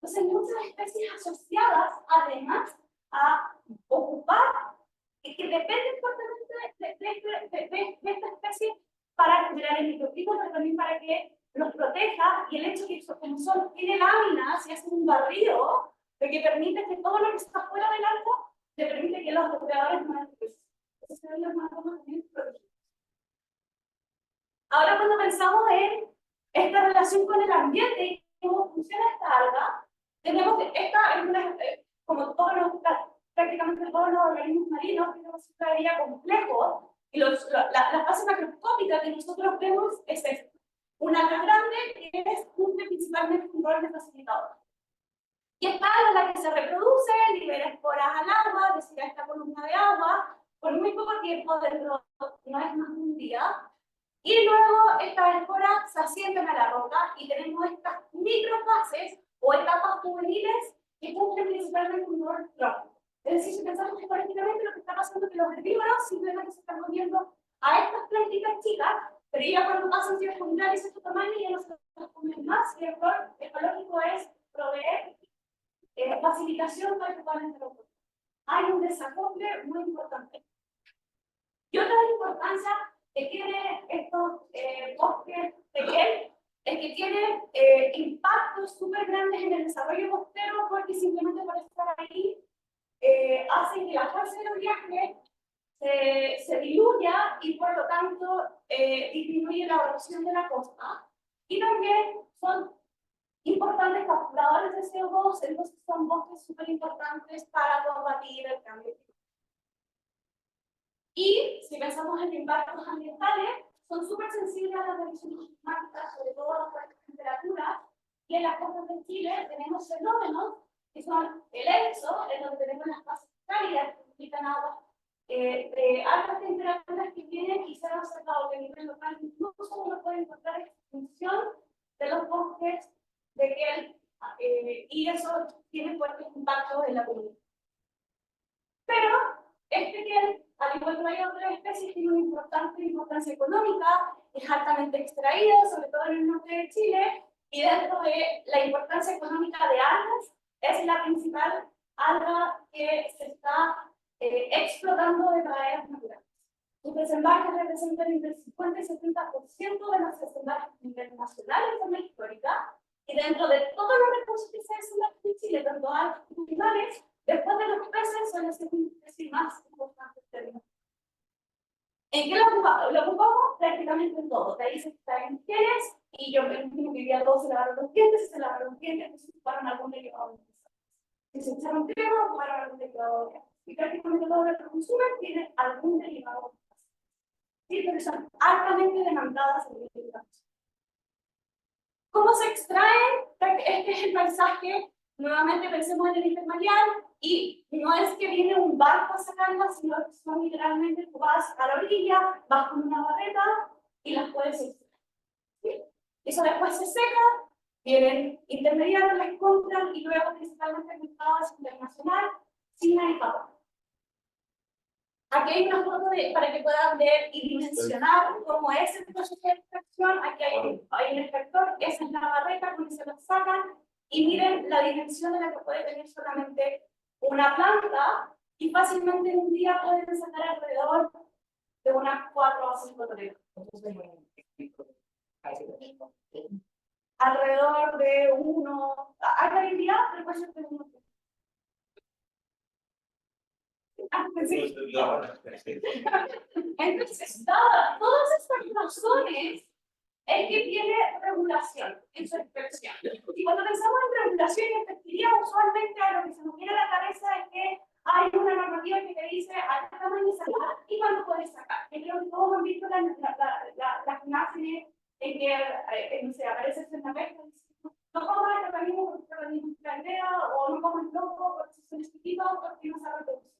Entonces, muchas especies asociadas, además, a ocupar, que dependen fuertemente de esta especie para generar el microclima, pero también para que los proteja, y el hecho que como son tiene láminas y hace un barrido, de que permite que todo lo que está fuera del árbol le permite que los depredadores no entren. Entonces se ven los matomas también protegidos. Ahora, cuando pensamos en esta relación con el ambiente y cómo funciona esta alga, tenemos que esta es una, como prácticamente todos los organismos marinos, tiene una vida complejo, y las fases macroscópicas que nosotros vemos es esta. Una más grande que es principalmente un rol de facilitador. Y esta alga es la que se reproduce, libera esporas al agua, es decir, a esta columna de agua, por muy poco tiempo, dentro no es más de un día. Y luego estas esporas se asientan a la roca y tenemos estas microfases o etapas juveniles que cumplen principalmente un rol trófico. Es decir, si pensamos que políticamente lo que está pasando es que los herbívoros simplemente se están comiendo a estas plantitas chicas, pero ya cuando pasan ciertos minerales de su tamaño ya no se las comen más, y el rol ecológico es proveer facilitación para que puedan interactuar. Hay un desacople muy importante. Y otra importancia que tiene estos bosques de hiel es que tienen impactos súper grandes en el desarrollo costero, porque simplemente por estar ahí hacen que la fuerza del oleaje se diluya y por lo tanto disminuye la erosión de la costa. Y también son importantes capturadores de CO2, entonces son bosques súper importantes para combatir el cambio climático. Y si pensamos en impactos ambientales, son súper sensibles a las variaciones climáticas, sobre todo a las fuertes temperaturas, y en las costas de Chile tenemos fenómenos que son el EXO, en donde tenemos las masas cálidas que implican aguas de altas temperaturas que vienen y se han observado que a nivel local incluso uno puede encontrar extinción de los bosques de hiel, y eso tiene fuertes impactos en la comunidad. Pero este hiel, al igual que hay otras especies, tiene una importancia económica, es altamente extraído, sobre todo en el norte de Chile, y dentro de la importancia económica de algas, es la principal alga que se está explotando de praderas naturales. Sus desembarques representan entre el 50 y 70% de los desembarques internacionales de forma histórica, y dentro de todos los recursos que se desembarcan en Chile, tanto algas como animales, después de los peces son las segundas especies más importantes del mundo. ¿En qué lo ocupamos? Lo ocupamos prácticamente en todo. De ahí se extraen geles, y yo me imagino que ya todos se lavaron los dientes, si se lavaron los dientes, pues se ocuparon algún derivado de eso. Si se echaron crema, ocuparon algún derivado de eso. Y prácticamente todo lo que consumen tiene algún derivado de eso. Sí, pero son altamente demandadas en el mercado. ¿Cómo se extraen? Este es el paisaje. Nuevamente pensemos en el hipermareal, y no es que viene un barco a sacarlas, sino que son literalmente tú vas a la orilla, vas con una barreta y las puedes extraer. ¿Sí? Eso después se seca, vienen intermediarios, las compran y luego principalmente mercados internacional, China y Japón. Aquí hay una foto para que puedan ver y dimensionar cómo es el proceso de extracción. Aquí hay un extractor, esa es la barreta con que se lo sacan, y miren la dimensión de la que puede tener solamente una planta, y fácilmente en un día pueden sacar alrededor de unas 4 o 5 toneladas. Alrededor de uno, hay variabilidad, pero puede ser de uno. Sí. Entonces, todas estas razones es que tiene regulación en su expresión. Y cuando pensamos en regulación y perspectiva, usualmente a lo que se nos viene a la cabeza es que hay una normativa que te dice a qué tamaño sacar y cuándo puedes sacar. Que creo que todos han visto las imágenes en que no sé, aparece en la pesca, no comas el organismo porque el organismo es caldera, o no comas loco porque son chiquitos porque no saben reducir.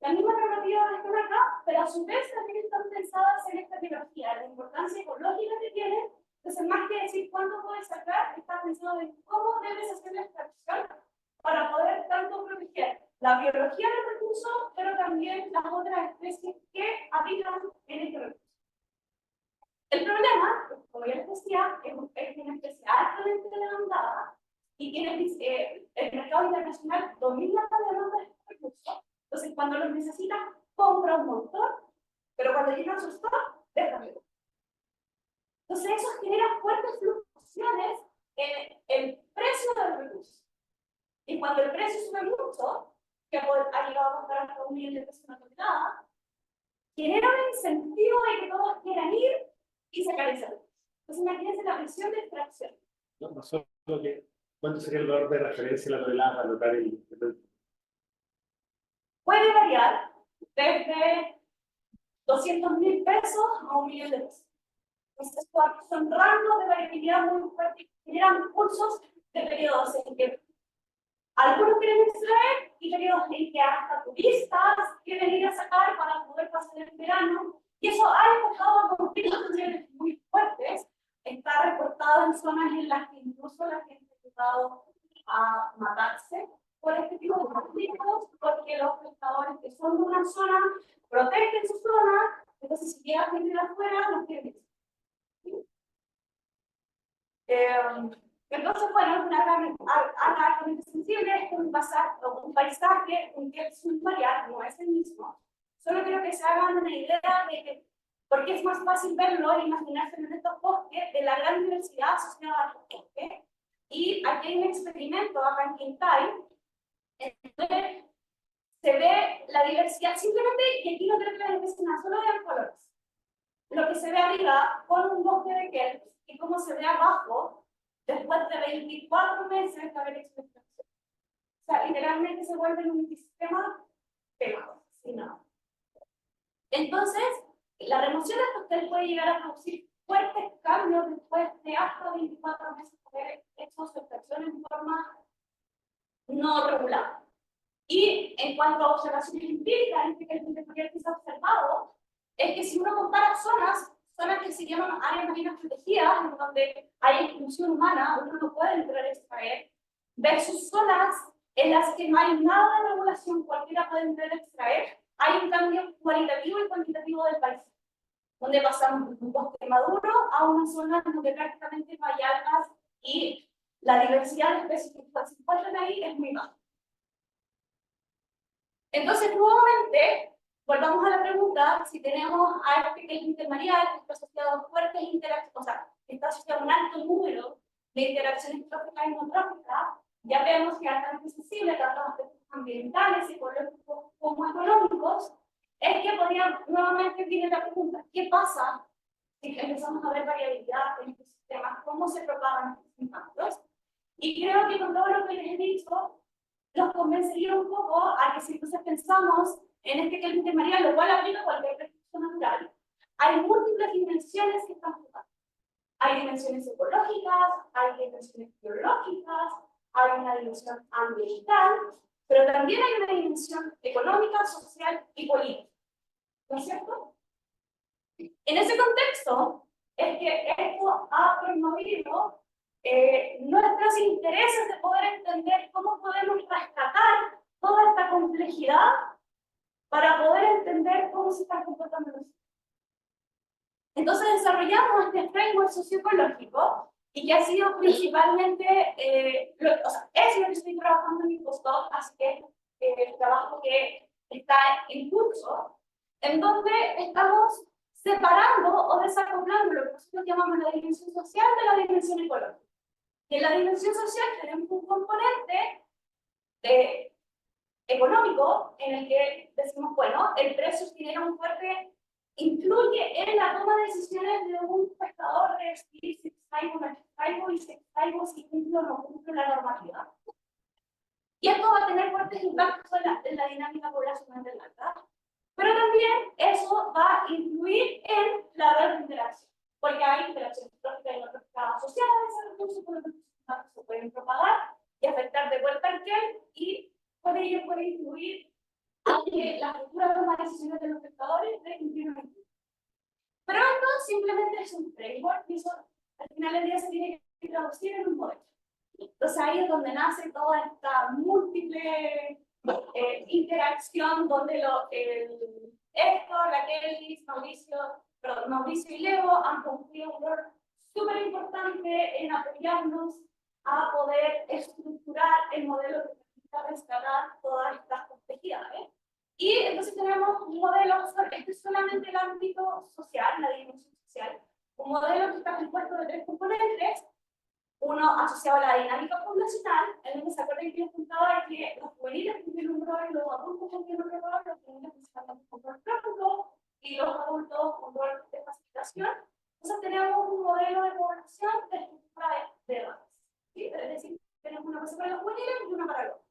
Las mismas normativas están acá, pero a su vez también están pensadas en esta biología, la importancia ecológica que tienen. Entonces, más que decir cuándo puedes sacar, está pensado en cómo debes hacer la extracción para poder tanto proteger la biología del recurso, pero también las otras especies que habitan en este recurso. El problema, como ya les decía, es una especie altamente demandada y tiene el mercado internacional domina la demanda de este recurso. Entonces, cuando los necesitan, compra un montón, pero cuando llegan su stock, dejan de comprar. Entonces, eso genera fuertes fluctuaciones en el precio del recurso. Y cuando el precio sube mucho, que ha llegado a costar hasta $1 millón una tonelada, genera un incentivo de que todos quieran ir y sacar ese recurso. Entonces, imagínense la presión de extracción. No solo que, ¿cuánto sería el valor de referencia a la tonelada para anotar el Puede variar desde 200.000 pesos a $1 millón. Entonces, son rangos de variabilidad muy fuertes que generan cursos de periodos en que algunos quieren extraer y periodos en que hasta turistas quieren ir a sacar para poder pasar el verano. Y eso ha empezado a conflictos muy fuertes. Está reportado en zonas en las que incluso la gente ha llegado a matarse por este tipo de conflictos, porque los pescadores que son de una zona protegen su zona, entonces si llega gente de afuera, no quieren ir. Entonces, bueno, es una área altamente sensible, es un paisaje, un que es un variar, no es el mismo. Solo quiero que se hagan una idea de que, porque es más fácil verlo e imaginarse en estos bosques de la gran diversidad asociada a los bosques. Y aquí hay un experimento acá en Quintay, en donde se ve la diversidad simplemente, y aquí no creo que la especies nada, solo vean colores. Lo que se ve arriba con un bosque de kelp y cómo se ve abajo después de 24 meses de haber experimentación. O sea, literalmente se vuelve en un sistema pegado, sin nada. Entonces, la remoción de estos kelp puede llegar a producir fuertes cambios después de hasta 24 meses de haber hecho su extracción en forma no regular. Y en cuanto a observaciones empíricas, en que el intermediario que se ha observado, es que si uno compara zonas que se llaman áreas marinas protegidas, en donde hay exclusión humana, uno no puede entrar a extraer, versus zonas en las que no hay nada de regulación, cualquiera puede entrar a extraer, hay un cambio cualitativo y cuantitativo del paisaje, donde pasamos de un bosque maduro a una zona donde prácticamente no hay algas y la diversidad de especies que se encuentran ahí es muy baja. Entonces, nuevamente, volvamos a la pregunta, si tenemos a este que es intermareal, que está asociado a fuertes interacciones, o sea, que está asociado a un alto número de interacciones tróficas y no tróficas, ya vemos que es altamente sensible tanto a aspectos ambientales, ecológicos como económicos, es que podría, nuevamente viene la pregunta, ¿qué pasa si empezamos a ver variabilidad en estos sistemas? ¿Cómo se propagan estos impactos? Y creo que con todo lo que les he dicho, nos convencería un poco a que si entonces pensamos en este kelp intermareal, lo cual aplica a cualquier recurso natural, hay múltiples dimensiones que están jugando. Hay dimensiones ecológicas, hay dimensiones biológicas, hay una dimensión ambiental, pero también hay una dimensión económica, social y política. ¿No es cierto? En ese contexto es que esto ha promovido nuestros intereses de poder entender cómo podemos rescatar toda esta complejidad para poder entender cómo se están comportando los sistemas. Entonces desarrollamos este framework socioecológico y que ha sido principalmente, o sea, es lo que estoy trabajando en mi postdoc, así que el trabajo que está en curso, en donde estamos separando o desacoplando lo que nosotros llamamos la dimensión social de la dimensión ecológica. Y en la dimensión social tenemos un componente económico en el que decimos, bueno, el precio genera un fuerte, influye en la toma de decisiones de un pescador de si extraigo, no extraigo, y si extraigo, si cumplo o no cumplo la normativa. Y esto va a tener fuertes impactos en la dinámica poblacional del alta. Pero también eso va a influir en la red de interacción, porque hay interacciones tróficas y no tróficas asociadas a ese recurso, por lo tanto se pueden propagar y afectar de vuelta al kelp, y por ello puede influir a que la futura toma de decisiones de los pescadores de incluir. Pero esto simplemente es un framework y eso al final del día se tiene que traducir en un modelo. Entonces ahí es donde nace toda esta múltiple interacción donde Héctor, Raquel, Mauricio y Leo han cumplido un rol súper importante en apoyarnos a poder estructurar el modelo que permita rescatar todas estas complejidades. Y entonces tenemos un modelo, este es solamente el ámbito social, la dimensión social, un modelo que está compuesto de 3 componentes. Uno asociado a la dinámica poblacional, en donde se acuerdan que les contaba que los juveniles cumplen un rol, los adultos cumplen otro rol, los juveniles principalmente un rol práctico y los adultos un rol de facilitación. Entonces tenemos un modelo de población de estructura de edades, ¿sí? Es decir, tenemos una cosa para los juveniles y una para los otros.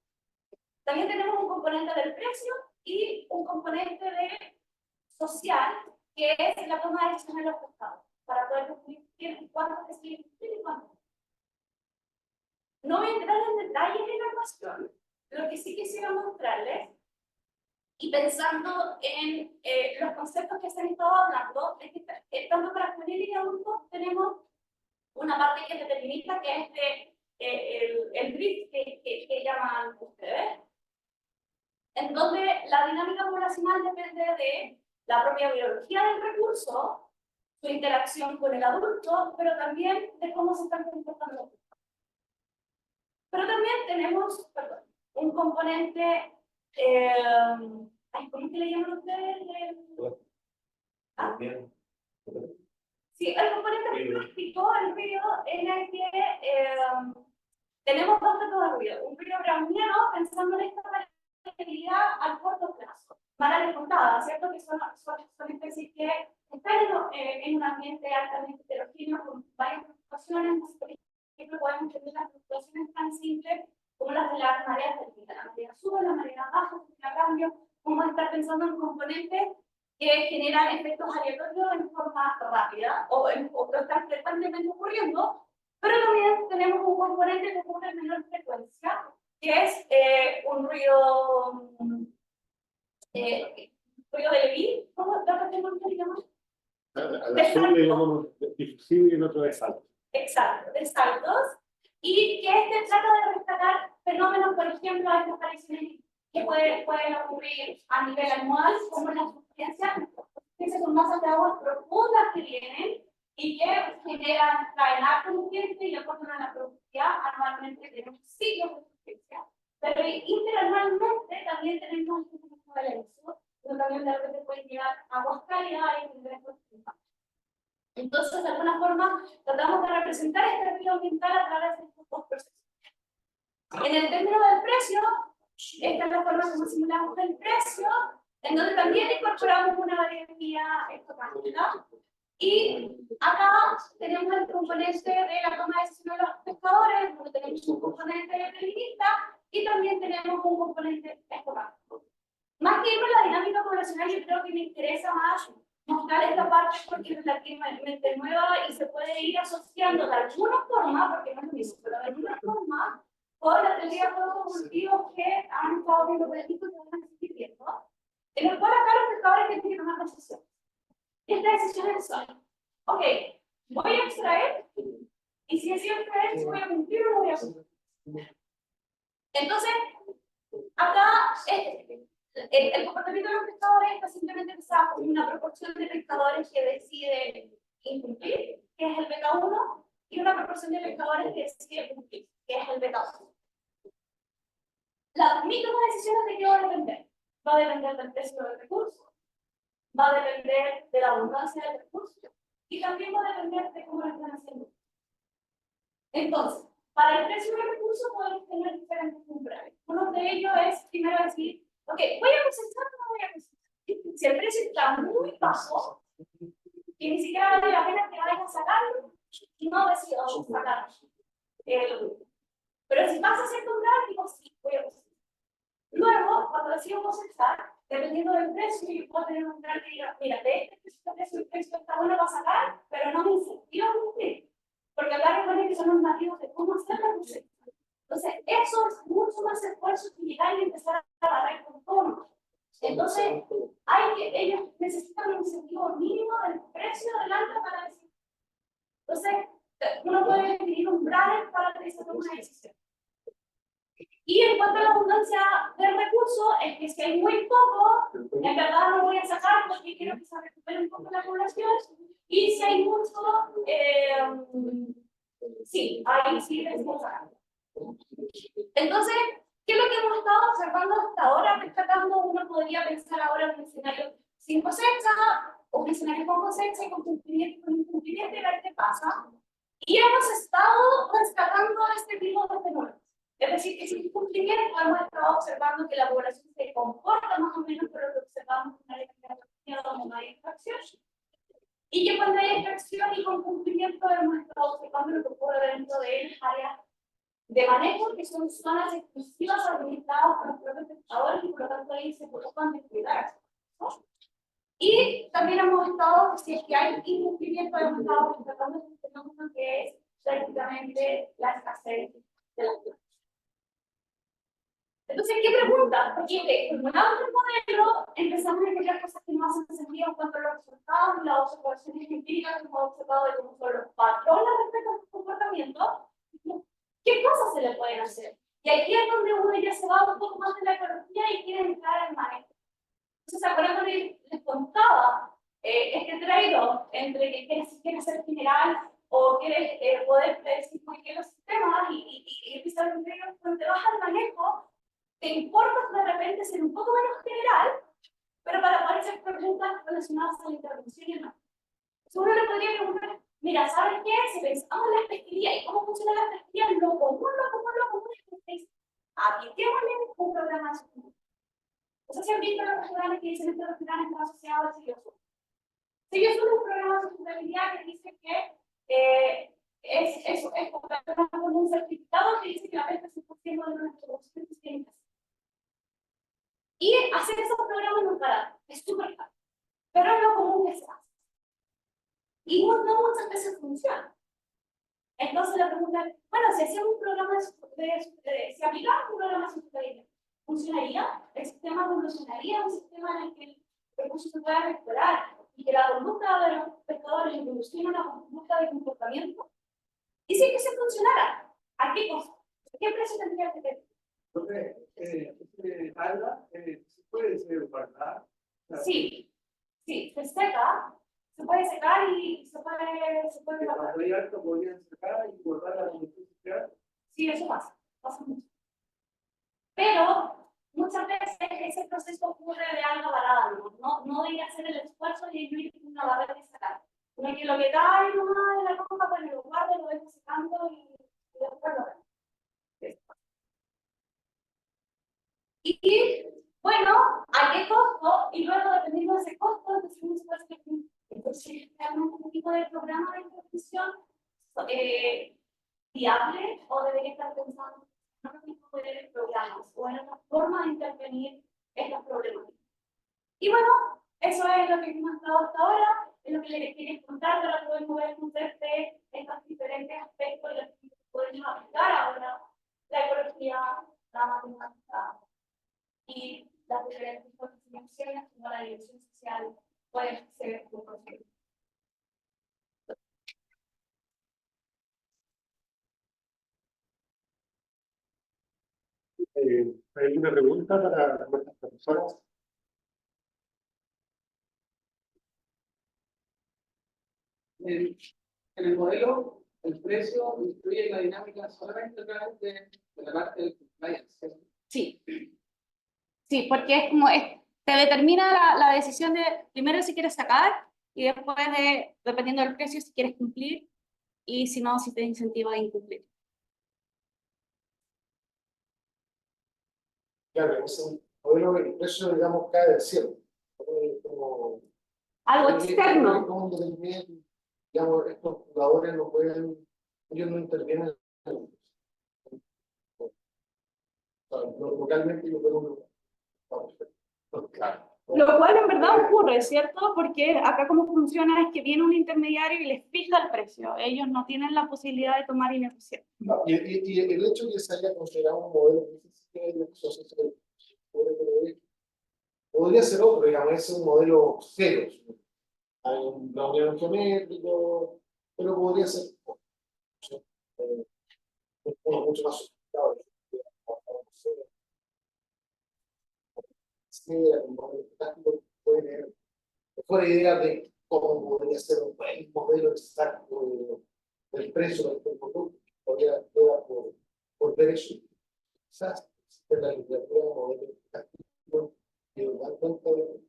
También tenemos un componente del precio y un componente de social, que es la toma de decisiones de los pescados, para poder definir cuánto es y cuánto. No voy a entrar en detalle en la ecuación, lo que sí quisiera mostrarles, y pensando en los conceptos que se han estado hablando, es que tanto para juveniles y adultos tenemos una parte que es determinista, que es el grid que llaman ustedes, en donde la dinámica poblacional depende de la propia biología del recurso, su interacción con el adulto, pero también de cómo se están comportando los. Pero también tenemos un componente Ay, ¿cómo que le llaman ustedes? ¿Ah? Sí, el componente plástico, el ruido, en el que tenemos dos tipos de ruido. Un ruido browniano, pensando en esta variabilidad a corto plazo. Mala reportada, ¿cierto? Que son especies que están en un ambiente altamente heterogéneo con varias fluctuaciones. Por ejemplo, podemos tener las fluctuaciones tan simples como las de las mareas del día. La marea sube, la marea baja, la cambio. Vamos a estar pensando en componentes que generan efectos aleatorios en forma rápida o que están frecuentemente ocurriendo, pero también tenemos un componente que ocurre en menor frecuencia, que es un ruido de Leví, ¿cómo lo que llamamos? Al azul le llamamos difusivo y el otro de salto. Exacto, de saltos, y que trata de rescatar fenómenos, por ejemplo, estas apariciones que pueden ocurrir a nivel anual, como las sustancias son masas de aguas profundas que vienen y que traen harto nutriente y aportan a la productividad. Anualmente tenemos ciclos de sustancia, pero interanualmente también tenemos este tipo de elementos, pero también de repente pueden llegar aguas cálidas y ingresos. Entonces, de alguna forma, tratamos de representar este ruido ambiental a través de estos dos procesos. En el término del precio, esta es la forma como simulamos el precio, en donde también incorporamos una variabilidad estocástica. Y acá tenemos el componente de la toma de decisión de los pescadores, donde tenemos un componente determinista y también tenemos un componente estocástico. Más que irme a la dinámica poblacional, yo creo que me interesa más mostrar esta parte porque es relativamente nueva y se puede ir asociando de alguna forma, porque no es lo mismo, pero de alguna forma, con la teoría de eco-evolutivos que han estado viendo políticos y que van a seguir viendo, en el cual acá los pescadores tienen que tomar decisiones. Y estas decisiones son, ok, voy a extraer, y si decido extraer, si voy a cumplir o no voy a cumplir. Entonces, acá el comportamiento de los pescadores está simplemente pensado como una proporción de pescadores que deciden incumplir, que es el beta 1, y una proporción de pescadores que deciden cumplir, que es el beta 2. Las mismas decisiones de qué va a depender. Va a depender del precio del recurso, va a depender de la abundancia del recurso, y también va a depender de cómo lo están haciendo. Entonces, para el precio del recurso podemos tener diferentes umbrales. Uno de ellos es, primero decir, ok, ¿voy a procesar o no voy a procesar? Si el precio está muy bajo, que ni siquiera vale la pena que vayan a sacarlo, no decido sacarlo. Pero si pasa a ser umbral, digo, sí, voy a procesar. Luego, cuando decido procesar, dependiendo del precio, yo puedo tener un umbral que diga, mira, de este precio, el precio está bueno para sacar, pero no me incentiva a cumplir. Porque acá recuerden que son los nativos de cómo hacer la cosecha. Entonces, eso es mucho más esfuerzo que llegar y empezar a barrer con todo. Entonces, ellos necesitan un incentivo mínimo del precio del alta para decir. Entonces, uno puede definir umbrales para que se tome una decisión. Y en cuanto a la abundancia del recurso, es que si hay muy poco, en verdad no voy a sacar porque quiero que se recupere un poco la población. Y si hay mucho, sí, ahí sí decimos sacar. Entonces, ¿qué es lo que hemos estado observando hasta ahora? Rescatando, uno podría pensar ahora en un escenario sin cosecha, o un escenario con cosecha y con incumplimiento y ver qué pasa. Y hemos estado rescatando este tipo de fenómenos. Es decir, que sin incumplimiento hemos estado observando que la población se comporta más o menos por lo que observamos en la ecología donde no hay extracción. Y que cuando hay extracción y con cumplimiento hemos estado observando lo que ocurre dentro de las áreas de manejo, que son zonas exclusivas administradas por los propios pescadores y por lo tanto ahí se ocupan de cuidar. ¿No? Y también hemos estado, si es que hay incumplimiento, hemos estado tratando de este fenómeno que es prácticamente la escasez de las plantas. Entonces, ¿qué pregunta? Porque formulando el modelo, empezamos a encontrar cosas que no hacen sentido en cuanto a los resultados y las observaciones empíricas que hemos observado de cómo son los patrones respecto a su comportamiento. ¿Qué cosas se le pueden hacer? Y aquí es donde uno ya se va un poco más de la ecología y quiere entrar en manejo. Entonces, ¿se acuerdan que les contaba este trade-off entre que quieres ser general o quieres poder predecir por qué los sistemas y empezar un trade-off cuando te vas al manejo, te importa de repente ser un poco menos general pero para poder hacer preguntas relacionadas a la intervención y demás. Uno le podría preguntar, mira, ¿sabes qué? Si pensamos en la pesquería y cómo funciona la pesquería, lo común es que ustedes apliquémosle un programa de sustentabilidad. No sé si han visto los restaurantes que dicen que este restaurante está asociado al sello azul. Sello azul es un programa de sustentabilidad que dice que es con un certificado que dice que la pesca es 100% de nuestros productos tienen que hacer. Y hacer esos programas no es barato, es súper caro, pero es lo común que se hace. Y no muchas veces funciona. Entonces la pregunta es, bueno, si hacemos un programa si aplicamos un programa de sustentabilidad, ¿funcionaría? ¿El sistema evolucionaría? ¿Un sistema en el que el recurso se pueda mejorar y que la conducta de los pescadores evolucione una conducta de comportamiento? ¿Y si es que se funcionara? ¿A qué costo? ¿A qué precio tendría que tener? Entonces, alga, ¿se puede ser guardada? Sí, se seca, se puede secar y se puede guardar. Cuando hay alto podrían secar y guardar la condición social. Sí, eso pasa mucho. Pero muchas veces ese proceso ocurre de algo parado, no de ir a hacer el esfuerzo y ir a una barrera y sacar. No es que lo que cae nomás de la ropa, pues lo guarda, lo deja secando y después lo ve. Y bueno, ¿a qué costo? Y luego, dependiendo de ese costo, decimos entonces realmente un tipo de programa de intervención viable o debería estar pensando en otro tipo de programas o en otra forma de intervenir en los problemas. Y bueno, eso es lo que hemos dado hasta ahora, es lo que les quería contar para poder mover de estos diferentes aspectos de los que podemos aplicar ahora la ecología, la matemática y las diferentes dimensiones como la dimensión social pueden ser un proceso. ¿Hay una pregunta para nuestras profesoras? En el modelo, el precio influye en la dinámica solamente a través de la parte del compliance, ¿cierto? Sí. Sí, porque es como, te determina la decisión de primero si quieres sacar y después dependiendo del precio, si quieres cumplir y si no, si te incentiva a incumplir. Claro, ese modelo, el precio, digamos, cae del cielo. Como, Algo externo. Como digamos, estos jugadores no pueden, ellos no intervienen localmente, yo puedo. Claro. Lo cual en verdad ocurre, ¿cierto? Porque acá como funciona es que viene un intermediario y les fija el precio. Ellos no tienen la posibilidad de tomar y negociar. No, y el hecho de que se haya considerado un modelo podría ser otro, digamos, es un modelo cero. Hay un unión geométrico, pero podría ser uno mucho más sofisticado. Puede tener mejor idea de cómo podría ser un buen modelo exacto del precio del producto, podría quedar por ver eso. Quizás en la literatura modelo práctico que dan cuenta de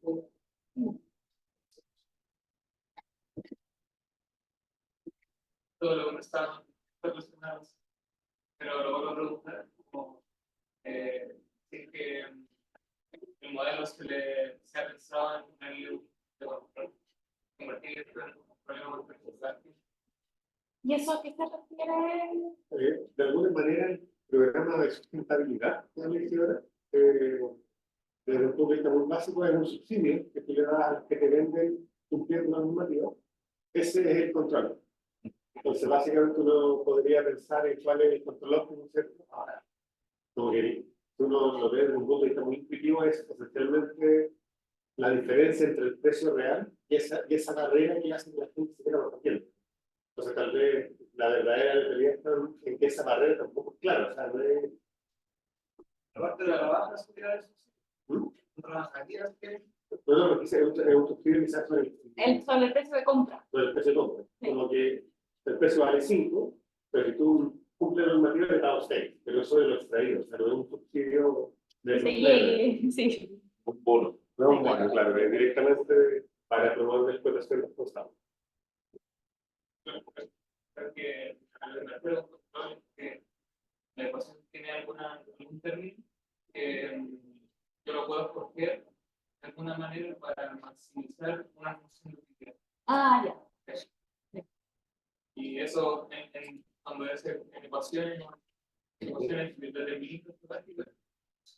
Todo lo que están relacionados, pero lo vuelvo a preguntar como si es que el modelo se ha pensado en el de control, convertir esto en un problema de perspectiva. ¿Y eso a qué se refiere? De alguna manera, el programa de sustentabilidad de la Isidora, desde un punto de vista muy básico, es un subsidio que tú le das a los que te venden cumpliendo una normativa. Ese es el control. Entonces, básicamente, uno podría pensar en cuál es el control óptimo, ¿cierto? Ahora, como que uno lo ve desde un punto de vista muy intuitivo, es esencialmente la diferencia entre el precio real y esa barrera que hace que la gente se quede protegiendo. Entonces, tal vez la verdadera debería estar en que esa barrera tampoco es clara. O sea, no es. Aparte de la baja seguridad de eso, ¿no trabajarías que? No, porque es un subsidio quizás sobre el precio de compra. el precio de compra. Sí. Como que el precio vale 5, pero si tú cumples la normativa le das 6, pero eso es lo extraído. O sea, no es un subsidio de Sí, sí. Un bono. No, bueno, claro, directamente para promover la explotación responsable. Creo que me pregunto, ¿no? Que la ecuación tiene algún término que yo lo puedo escoger de alguna manera para maximizar una función de utilidad. Ah, ya. Y eso, cuando es en ecuaciones deterministas prácticas,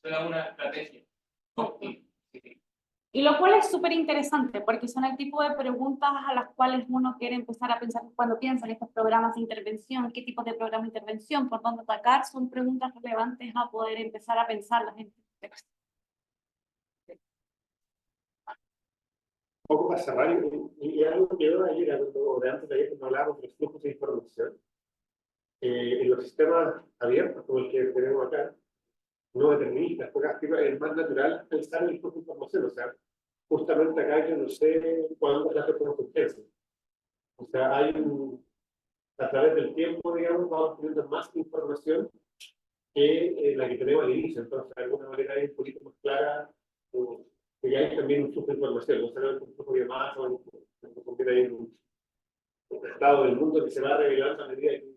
te da una estrategia óptima. Y lo cual es súper interesante, porque son el tipo de preguntas a las cuales uno quiere empezar a pensar cuando piensa en estos programas de intervención, qué tipo de programa de intervención, por dónde atacar, son preguntas relevantes a poder empezar a pensarlas en este contexto. Un poco para cerrar, y algo que quedó ayer, o de antes de ayer, cuando hablábamos de los flujos de información, en los sistemas abiertos, como el que tenemos acá, no deterministas, estocásticos, es más natural pensar en el flujo de información. O sea, justamente acá yo no sé cuándo se hace con urgencia. O sea, a través del tiempo, digamos, vamos teniendo más información que la que tenemos al inicio. Entonces, de alguna manera es un poquito más clara que hay también un flujo de información, no solamente un flujo de masa, o hay un estado del mundo que se va revelando a medida que